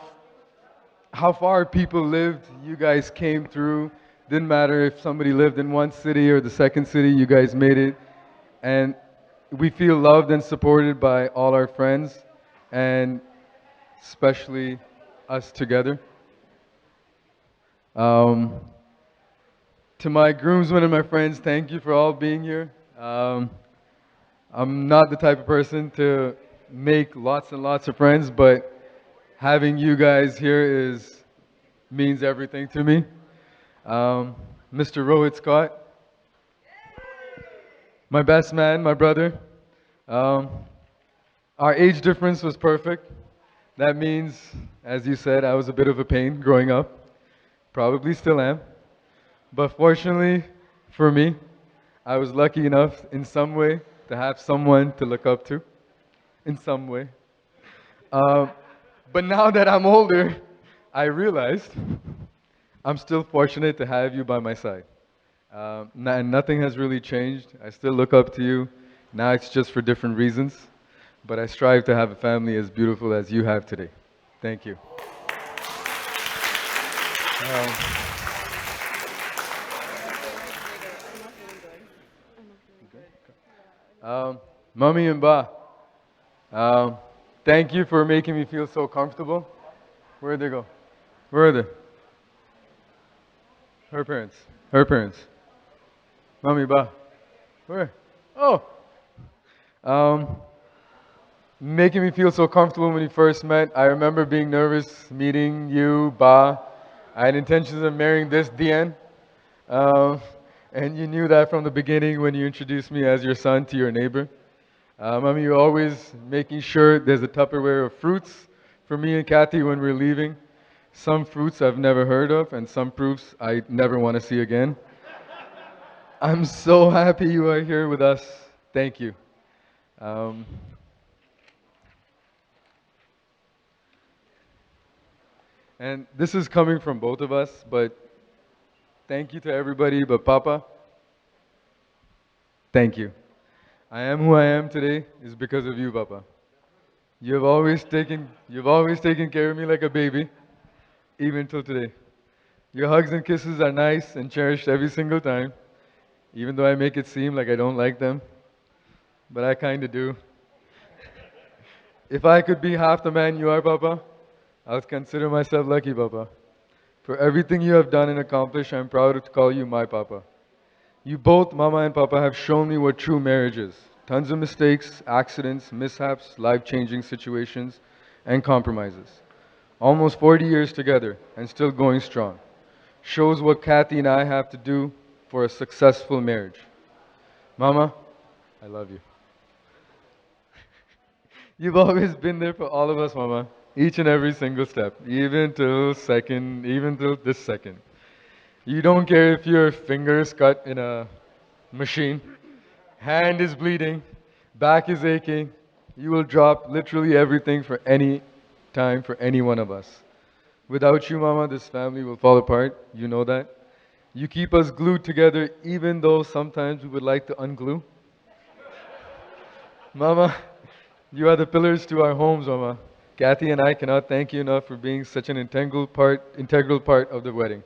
far people lived, you guys came through. Didn't matter if somebody lived in one city or the second city, you guys made it. And we feel loved and supported by all our friends, and especially us together. To my groomsmen and my friends, thank you for all being here. I'm not the type of person to make lots and lots of friends, but having you guys here means everything to me. Mr. Rohit Scott, my best man, my brother. Our age difference was perfect. That means, as you said, I was a bit of a pain growing up. Probably still am. But fortunately for me, I was lucky enough in some way to have someone to look up to, in some way. But now that I'm older, I realized I'm still fortunate to have you by my side. And nothing has really changed. I still look up to you. Now it's just for different reasons. But I strive to have a family as beautiful as you have today. Thank you. Mummy and Ba, thank you for making me feel so comfortable. Where'd they go? Where are they? Her parents. Her parents. Mummy, Ba. Where? Oh! Making me feel so comfortable when we first met. I remember being nervous meeting you, Ba. I had intentions of marrying this Dian. And you knew that from the beginning when you introduced me as your son to your neighbor. Mummy, you're always making sure there's a Tupperware of fruits for me and Cathy when we're leaving. Some fruits I've never heard of, and some fruits I never want to see again. I'm so happy you are here with us. Thank you. And this is coming from both of us, but thank you to everybody but Papa. Thank you. I am who I am today is because of you, Papa. You've always taken care of me like a baby, even till today. Your hugs and kisses are nice and cherished every single time, even though I make it seem like I don't like them, but I kinda do. If I could be half the man you are, Papa, I would consider myself lucky, Papa. For everything you have done and accomplished, I'm proud to call you my Papa. You both, Mama and Papa, have shown me what true marriage is. Tons of mistakes, accidents, mishaps, life-changing situations, and compromises. Almost 40 years together and still going strong. Shows what Cathy and I have to do for a successful marriage. Mama, I love you. You've always been there for all of us, Mama. Each and every single step, even till this second. You don't care if your finger is cut in a machine, hand is bleeding, back is aching. You will drop literally everything for any time for any one of us. Without you, Mama, this family will fall apart. You know that. You keep us glued together even though sometimes we would like to unglue. Mama, you are the pillars to our homes, Mama. Cathy and I cannot thank you enough for being such an integral part of the wedding.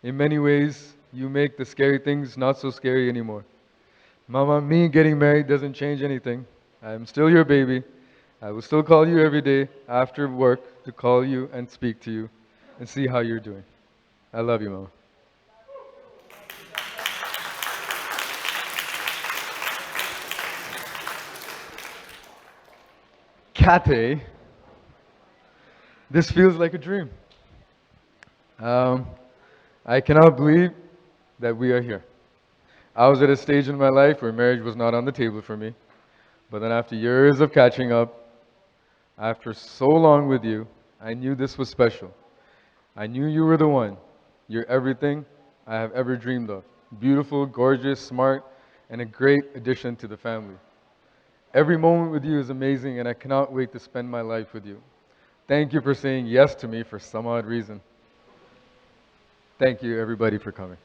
In many ways, you make the scary things not so scary anymore. Mama, me getting married doesn't change anything. I'm still your baby. I will still call you every day after work to call you and speak to you and see how you're doing. I love you, Mama. Cathy, this feels like a dream. I cannot believe that we are here. I was at a stage in my life where marriage was not on the table for me. But then after years of catching up, after so long with you, I knew this was special. I knew you were the one. You're everything I have ever dreamed of. Beautiful, gorgeous, smart, and a great addition to the family. Every moment with you is amazing, and I cannot wait to spend my life with you. Thank you for saying yes to me for some odd reason. Thank you, everybody, for coming.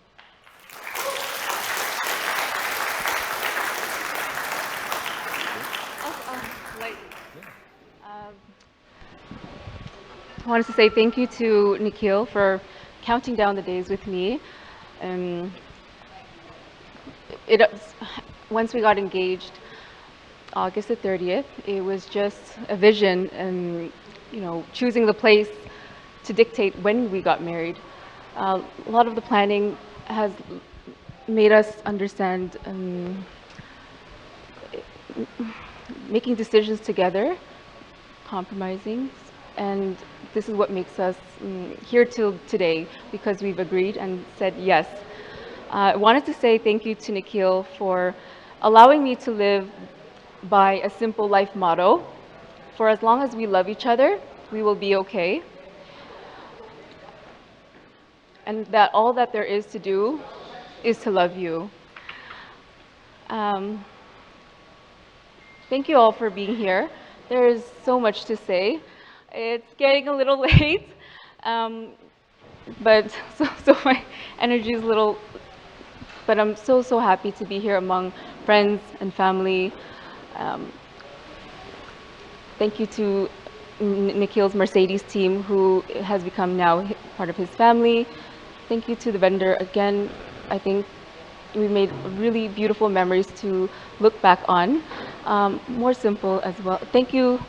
I wanted to say thank you to Nikhil for counting down the days with me. Once we got engaged, August the 30th, it was just a vision and, choosing the place to dictate when we got married. A lot of the planning has made us understand making decisions together, compromising, and this is what makes us here till today, because we've agreed and said yes. I wanted to say thank you to Nikhil for allowing me to live by a simple life motto: for as long as we love each other, we will be okay. And that all that there is to do is to love you. Thank you all for being here. There is so much to say. It's getting a little late, but so my energy is a little, but I'm so happy to be here among friends and family. Thank you to Nikhil's Mercedes team, who has become now part of his family. Thank you to the vendor again. I think we made really beautiful memories to look back on. More simple as well. Thank you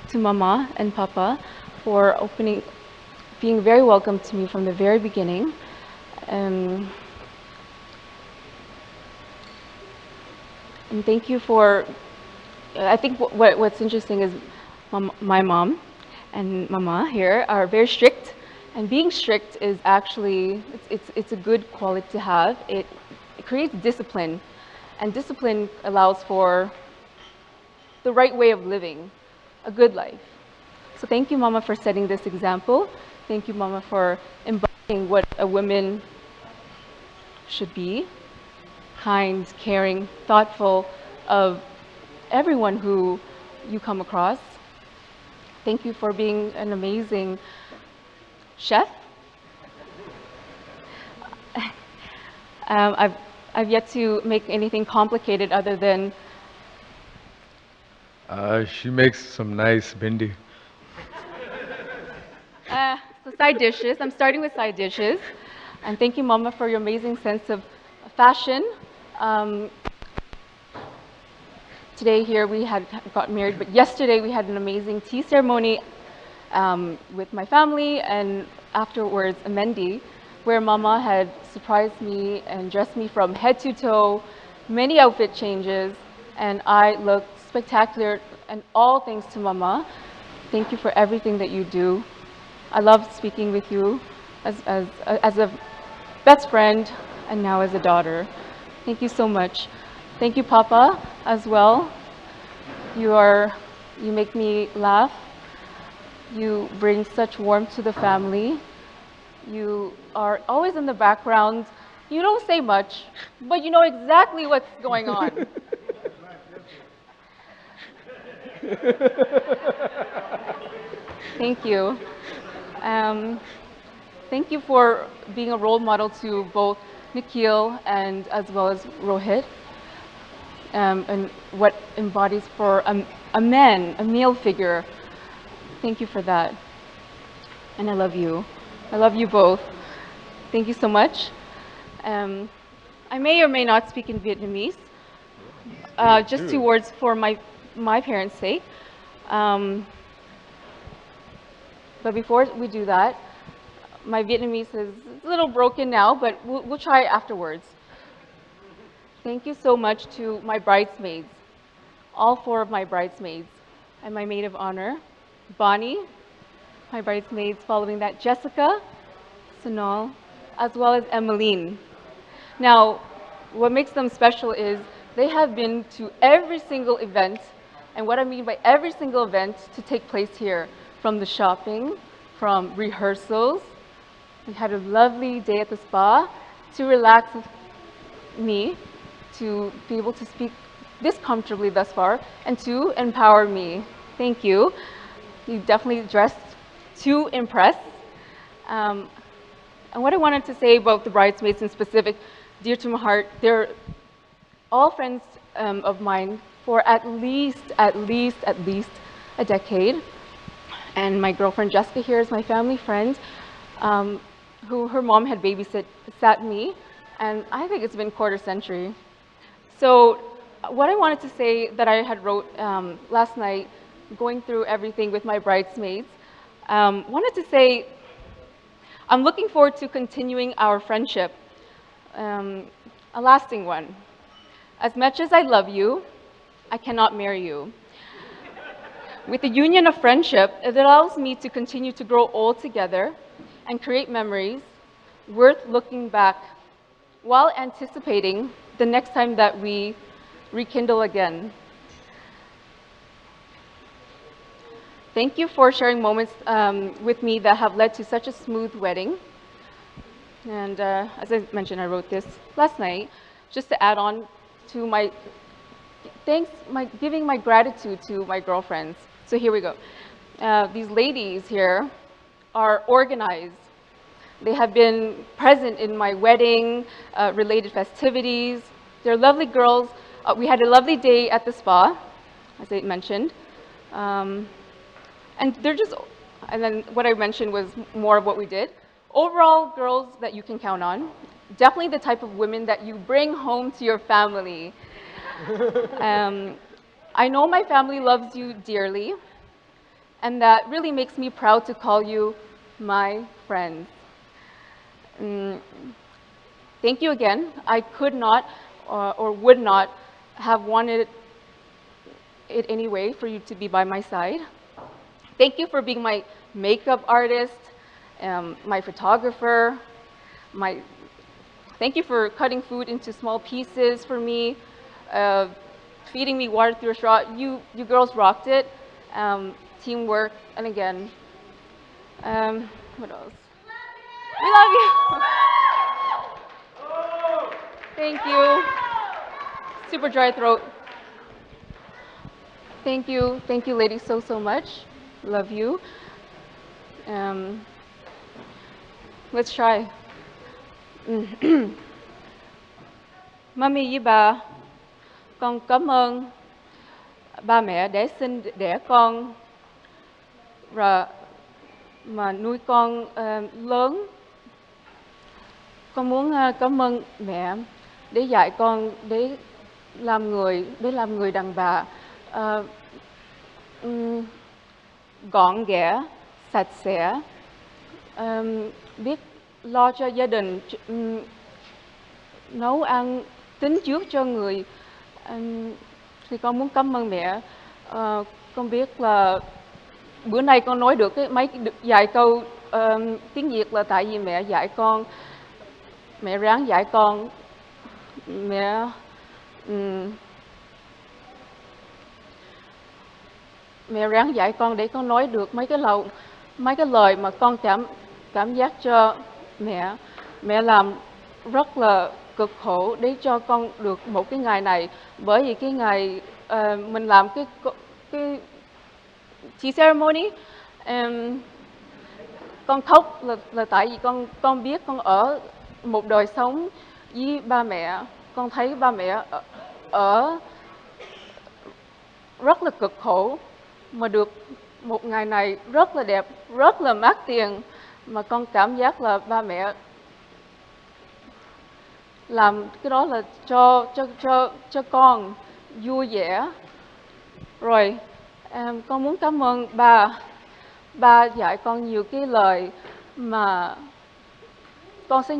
to Mama and Papa for being very welcome to me from the very beginning. And thank you for, I think what's interesting is my mom and Mama here are very strict, and being strict is actually, it's a good quality to have. It creates discipline, and discipline allows for the right way of living, a good life. So thank you, Mama, for setting this example. Thank you, Mama, for embodying what a woman should be: kind, caring, thoughtful of everyone who you come across. Thank you for being an amazing chef. I've yet to make anything complicated other than She makes some nice bindi. So side dishes. I'm starting with side dishes. And thank you, Mama, for your amazing sense of fashion. Today here we had got married, but yesterday we had an amazing tea ceremony with my family, and afterwards a mendi, where Mama had surprised me and dressed me from head to toe, many outfit changes, and I looked spectacular, and all thanks to Mama. Thank you for everything that you do. I love speaking with you as a best friend and now as a daughter. Thank you so much. Thank you, Papa, as well. You make me laugh. You bring such warmth to the family. You are always in the background. You don't say much, but you know exactly what's going on. Thank you. Thank you for being a role model to both Nikhil and as well as Rohit, and what embodies for a man, a male figure. Thank you for that. And I love you. I love you both. Thank you so much. I may or may not speak in Vietnamese. Just 2 words for my parents' sake. But before we do that, my Vietnamese is a little broken now, but we'll try afterwards. Thank you so much to my bridesmaids, all 4 of my bridesmaids, and my maid of honor, Bonnie, my bridesmaids following that, Jessica, Sonal, as well as Emmeline. Now, what makes them special is they have been to every single event, and what I mean by every single event to take place here, from the shopping, from rehearsals. We had a lovely day at the spa to relax with me, to be able to speak this comfortably thus far, and to empower me. Thank you. You definitely dressed to impress. And what I wanted to say about the bridesmaids in specific, dear to my heart, they're all friends of mine for at least a decade. And my girlfriend Jessica here is my family friend, who her mom had sat me, and I think it's been quarter century. So what I wanted to say that I had wrote last night, going through everything with my bridesmaids, wanted to say I'm looking forward to continuing our friendship, a lasting one. As much as I love you, I cannot marry you. With the union of friendship, it allows me to continue to grow old together and create memories worth looking back while anticipating the next time that we rekindle again. Thank you for sharing moments with me that have led to such a smooth wedding. And as I mentioned, I wrote this last night, just to add on to giving my gratitude to my girlfriends. So here we go. These ladies here are organized. They have been present in my wedding, related festivities. They're lovely girls. We had a lovely day at the spa, as I mentioned. And then what I mentioned was more of what we did. Overall, girls that you can count on. Definitely the type of women that you bring home to your family. I know my family loves you dearly, and that really makes me proud to call you my friends. Thank you again. I could not or would not have wanted it anyway for you to be by my side. Thank you for being my makeup artist, my photographer, thank you for cutting food into small pieces for me, feeding me water through a straw. You girls rocked it. Teamwork, and again, what else? We love you. Thank you. Super dry throat. Thank you ladies so much. Love you. Let's try. Mami với bà, con cảm ơn ba mẹ để sinh đẻ con rồi mà nuôi con lớn. Con muốn cảm ơn mẹ để dạy con để làm người đàn bà gọn ghẽ, sạch sẽ, biết lo cho gia đình, nấu ăn, tính trước cho người. Thì con muốn cảm ơn mẹ. Con biết là bữa nay con nói được vài câu tiếng Việt là tại vì mẹ dạy con, mẹ ráng dạy con, mẹ ráng dạy con để con nói được mấy cái lời mà con cảm giác cho mẹ. Mẹ làm rất là cực khổ để cho con được một cái ngày này, bởi vì cái ngày mình làm cái tea ceremony, con khóc là tại vì con biết con ở một đời sống với ba mẹ. Con thấy ba mẹ ở rất là cực khổ mà được một ngày này rất là đẹp, rất là mát tiền, mà con cảm giác là ba mẹ làm cái đó là cho con vui vẻ. Rồi con muốn cảm ơn ba dạy con nhiều cái lời mà con sẽ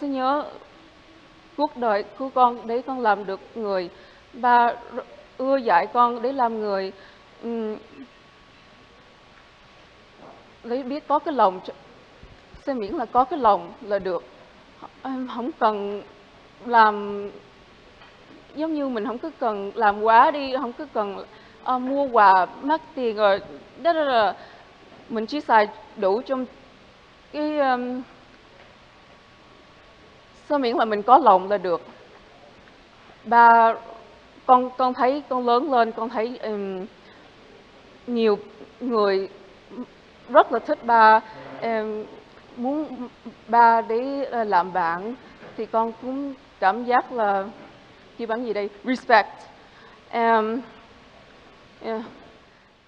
nhớ cuộc đời của con để con làm được người. Ba ưa dạy con để làm người, lấy biết có cái lòng, sẽ miễn là có cái lòng là được. Không cần làm giống như mình, không có cần làm quá đi, không có cần mua quà mắc tiền rồi đó là mình chỉ xài đủ trong cái sao miễn là mình có lòng là được. Ba con thấy con lớn lên, con thấy nhiều người rất là thích ba, muốn ba để làm bạn, thì con cũng cảm giác là kêu bằng gì đây, respect.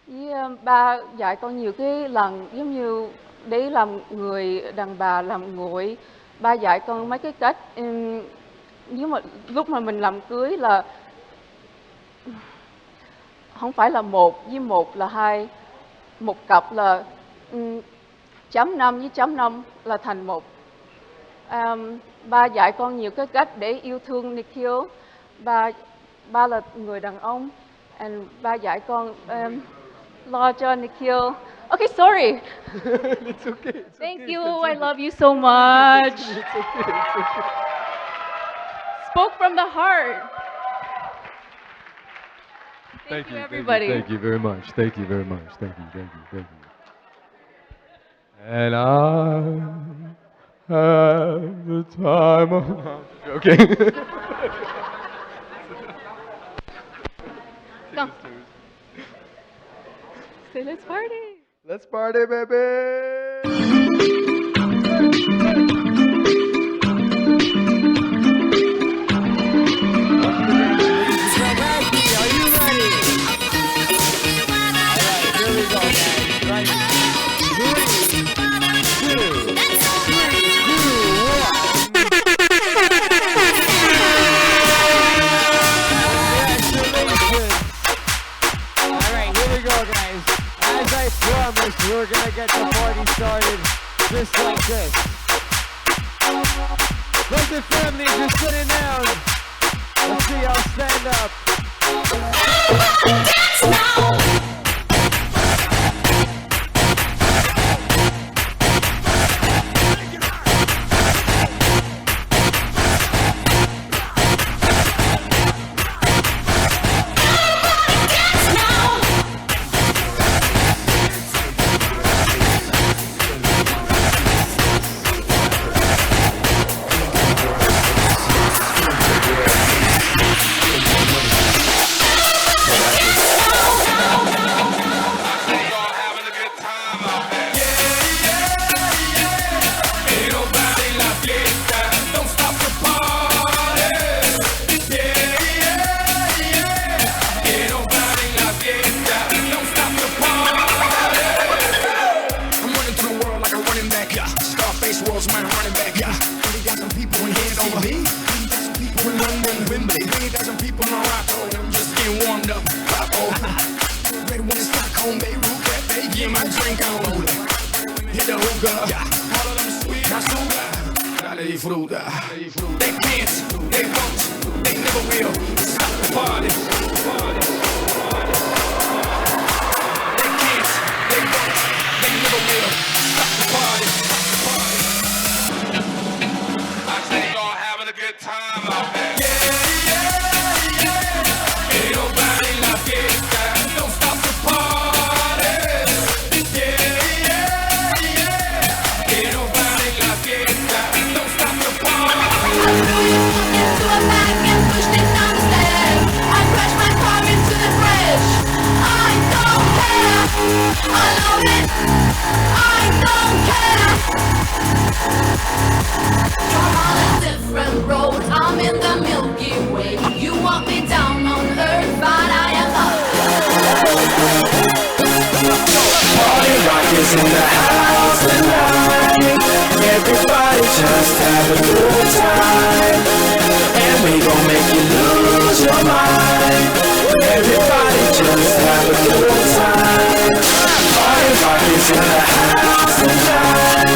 Với ba dạy con nhiều cái lần giống như để làm người đàn bà, làm nguội. Ba dạy con mấy cái cách, nếu mà lúc mà mình làm cưới là không phải là 1 với 1 là 2, một cặp là chấm 5 với chấm 5 là thành 1. Ba dạy con nhiều cái cách để yêu thương Nikhil. Ba là người đàn ông, and ba dạy con lo cho Nikhil. Okay, sorry. It's okay. Thank you. I love you so much. It's okay. Spoke from the heart. Thank you, everybody. Thank you very much. Thank you very much. Thank you. And I have the time of my... Okay. Come. Say, let's party. Let's party, baby. We're gonna get the party started just like this. Friends and family, just sitting down. Let's see y'all stand up. Dance now! Wembley, 20,000 people in Morocco. I'm just getting warmed up. Red one in Stockholm, Beirut, Cafe, get my drink on. Hit the hookah, all of them sweet, Masuga. Dale disfruta. They can't, they won't, they never will stop the party. They can't, they won't, they never will stop the party. I say y'all having a good time out there. Ain't nobody like it. Don't stop the party. Ain't nobody like it. Don't stop the party. Into a bag and pushed it down the stairs. I crashed my car into the bridge. I don't care. I love it. I don't care. You're on a different road. I'm in the Milky Way. You want me down on earth, but I am up. Party rock is in the house tonight. Everybody just have a good time. And we gon' make you lose your mind. Everybody just have a good time. Party rock is in the house tonight.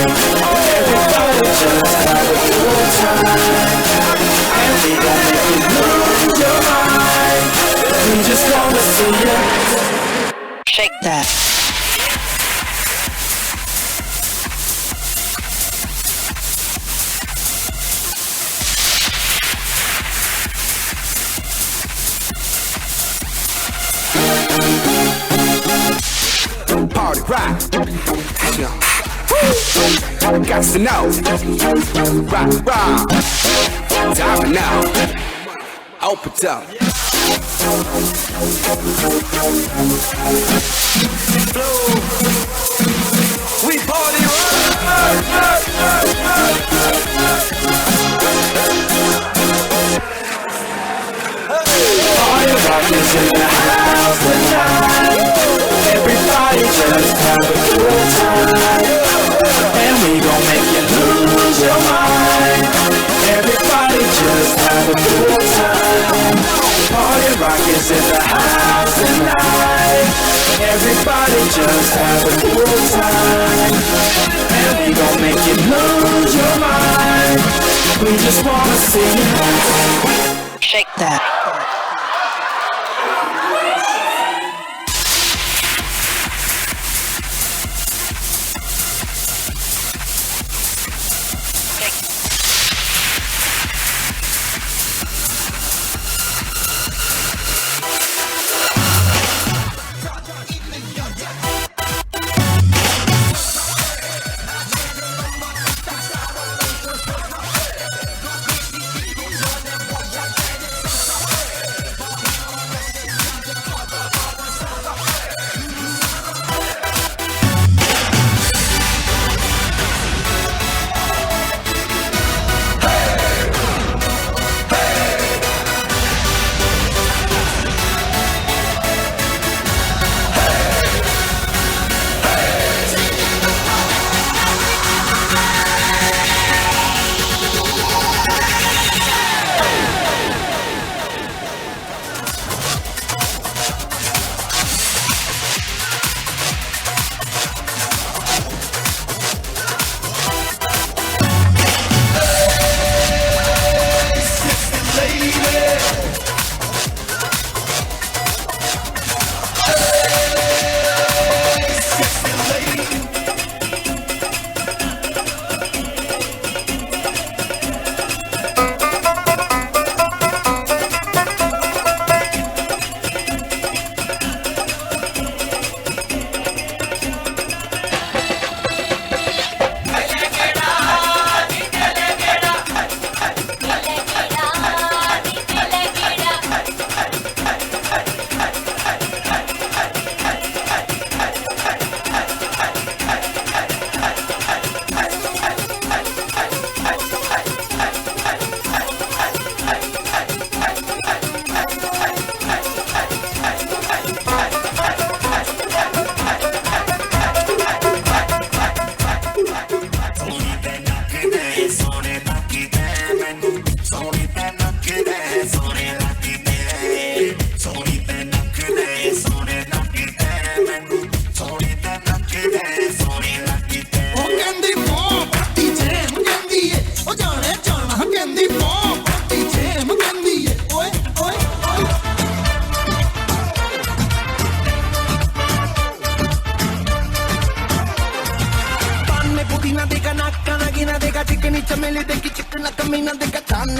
Everybody just have a good time. And we gon' make you lose your mind. We just wanna see you shake that. Party rock. Got to know. Rock, rock. Time now. Open up. We party rock. Party rock is in the house tonight. Everybody just have a good time. And we gon' make you lose your mind. Everybody just have a good time. Party rock is in the house tonight. Everybody just have a good time. And we gon' make you lose your mind. We just wanna see you shake that.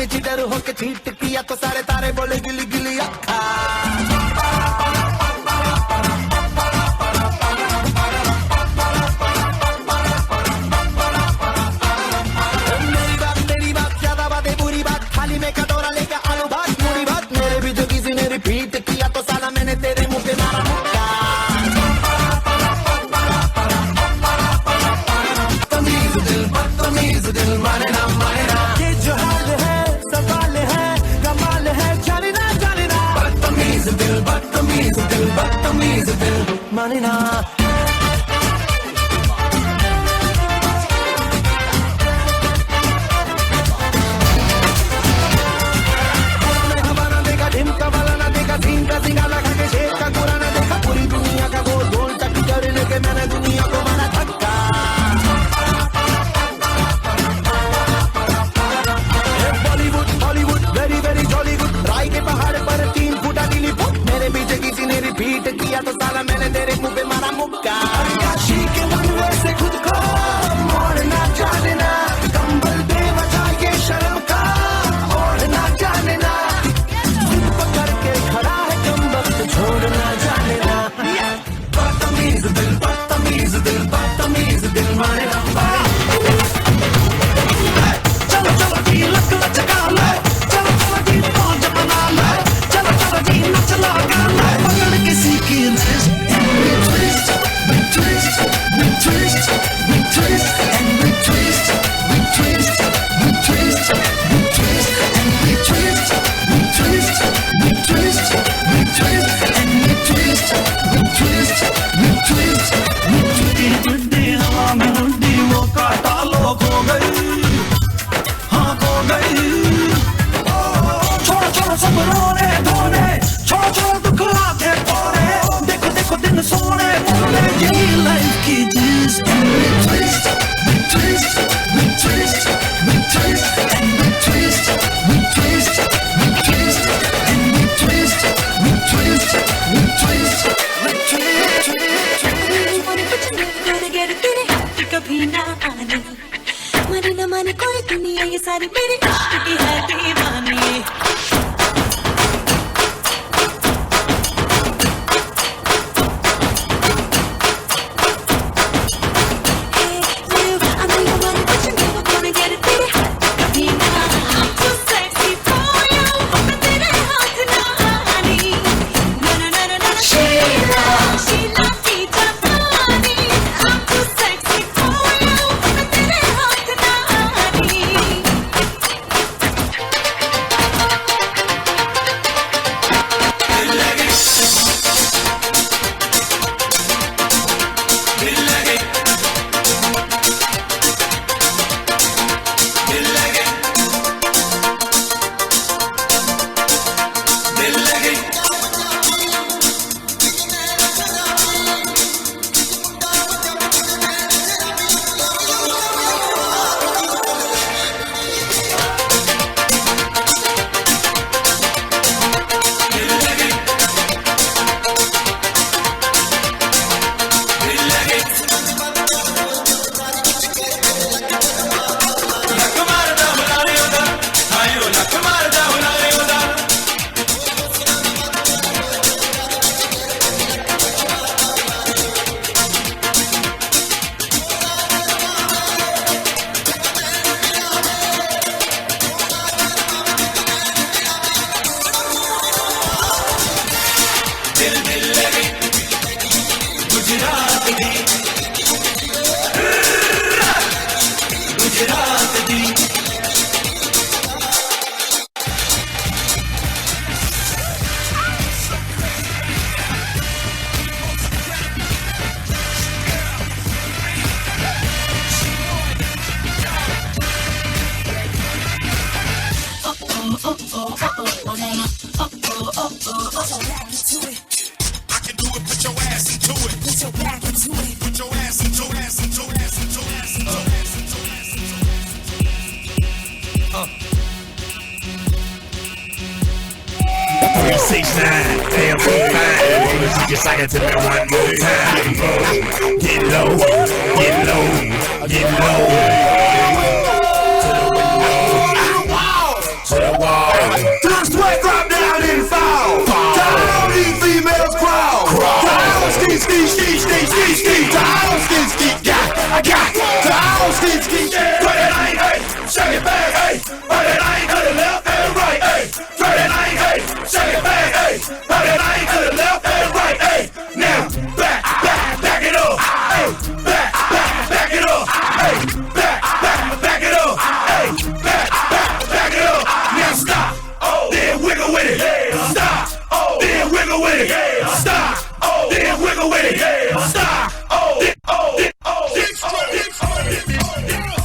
तूने cheater होके cheat किया तो सारे तारे बोले गिली गिली अक्खा मेरी बात ज्यादा बातें बुरी बात थाली में कटोरा लेके आलू भात पूरी बात मेरे भी जो किसी ने रिपीट किया तो साला मैंने तेरे मुंह पे मारा मुक्का तमीज दिल माने ना ये जो हाल है सवाल है कमाल है जाने ना बदतमीज दिल माने ना ढिमका वाला ना देखा सीन का सिंगा लगा के शेर का गोरा ना देखा पूरी दुनिया का गोल गोल चक्की कर लेके मैंने दुनिया को मारा धक्का Bollywood Hollywood very very jolly good राय के पहाड़ पर 3 फुटा नीली फुट मेरे पीछे किसी ने रिपीट किया तो साला मैंने तेरे मुंह पे मारा मुक्का काशी के बनवे से खुद को मोड़ना जाने ना कंबल बेवजह ये शर्म का ओढ़ना जाने ना करके खड़ा है कम वक्त छोड़ना जाने ना बदतमीज दिल माने ना चलो चलो जी लक लचका ले चलो चलो जी मौज बना ले चलो चलो जी नच लगा ले पकड़ किसी की wrist and we twist we twist we twist we twist and we twist we twist we twist we twist and we twist we twist we twist we twist and we twist we twist we twist we twist टुड्डी हवा में hoodie वो काटा लोग हो गई हाँ खो गई छोड़ो छोड़ो सब रोने धोने छोड़ो छोड़ो दुख आके पोरे देखो देखो दिन सोने मोने यही लाइफ की जिस and we twist we twist we twist we twist and we twist we twist we twist and we twist we twist we twist we twist कभी ना आने माने न माने कोई दुनिया ये सारी मेरी इश्क की है दीवानी Just like it to me one more time. Get low, get low, get low. To the window, to wiggle with it. Yeah. Stop. Oh. Then wiggle with it. Yeah. Stop. Oh. Then wiggle with it. Yeah. Stop. Oh. Then, oh. Then, oh. Then, oh. Then, oh. Then, oh.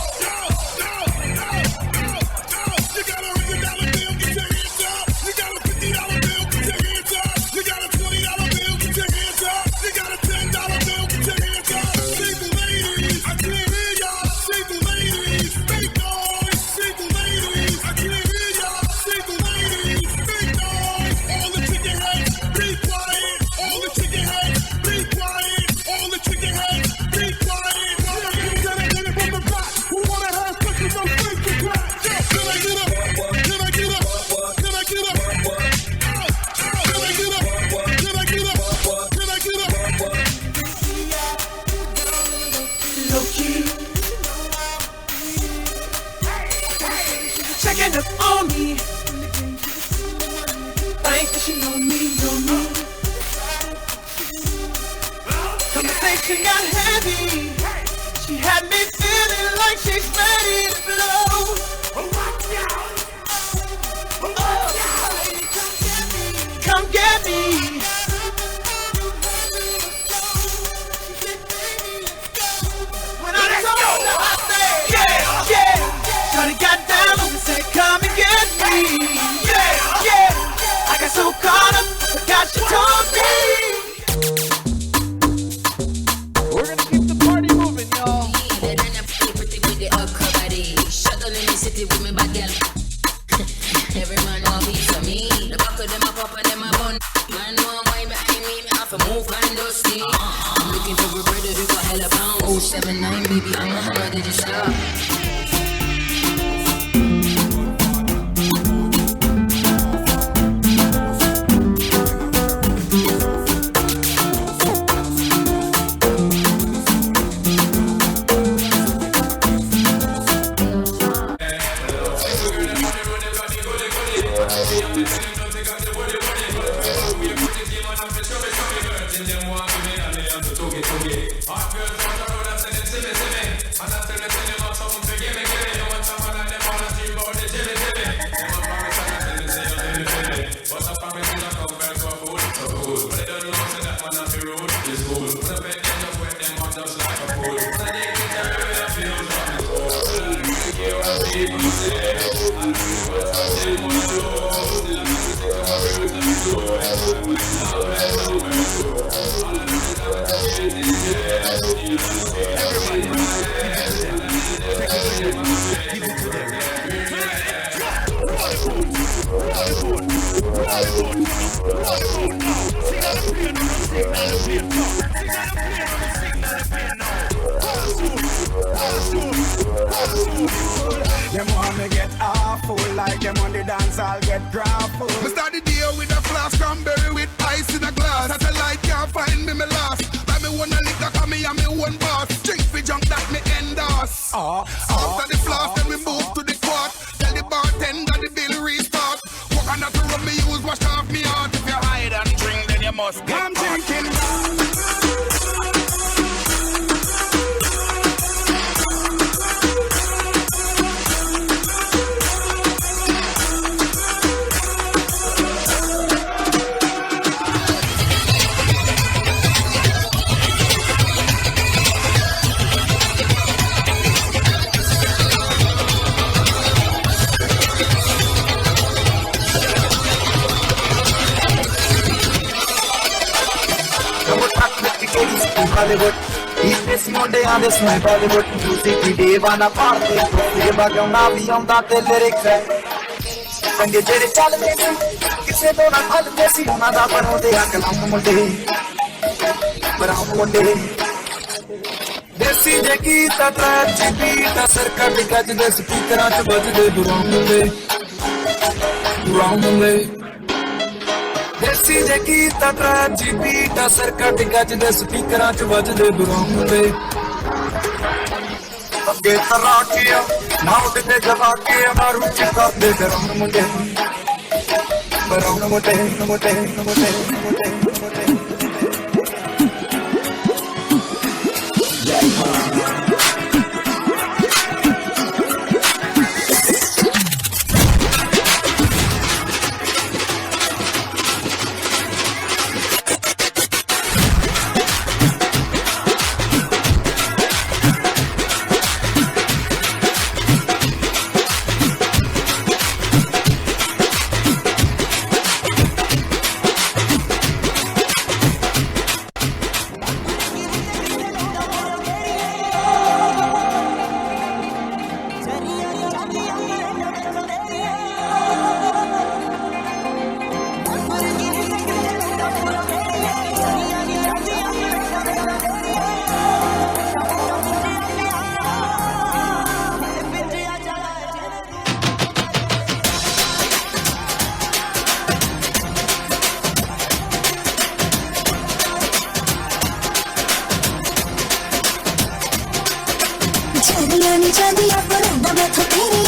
Checking up on me. Think that she know me. Conversation got heavy. She had me feeling like she's ready to blow. Come get me. When I told her, I said, yeah, yeah. Shorty got down and said, come and get me. Yeah, yeah. I got so caught up, I forgot she told me. We're gonna keep the party moving, y'all. Shuttle in the city with me bad girl. Every man want be for me. The back of them a pop and them a bun. Man want wine behind me, me have to move and dusty. I'm looking for a brother who got hella pound. 079 baby, I'm a hammer, did you stop? Them want me get awful, like them on the dance I'll get grappled. Me start the day with a flask, cranberry with ice in a glass. Satellite can't find me, me lost. Buy me one a liquor, cause me and me one boss. Drink for junk that me endorse. After the flask, then we move to the court. Tell the bartender the bill restart. Walk on that road me use, wash off me heart. If you hide and drink, then you must get I'm drinking. Bollywood, this Monday on this my Bollywood music video bana paarte ye bagauna bhi aunda te lyrics hai sange jere chalde si kisse to na halde si na da banode akalam munde brahmonde desi de geeta tragedy da sarkar de gaj de speakeran ch bajde durangule Desi de geeta tragedy da sarkar de gaj de speakeran ch bajde durangule Abge tarakiya naam de java ke maru chika de durangule brahmonde brahmonde चांदी चांदी अब रंदा मैं तो तेरी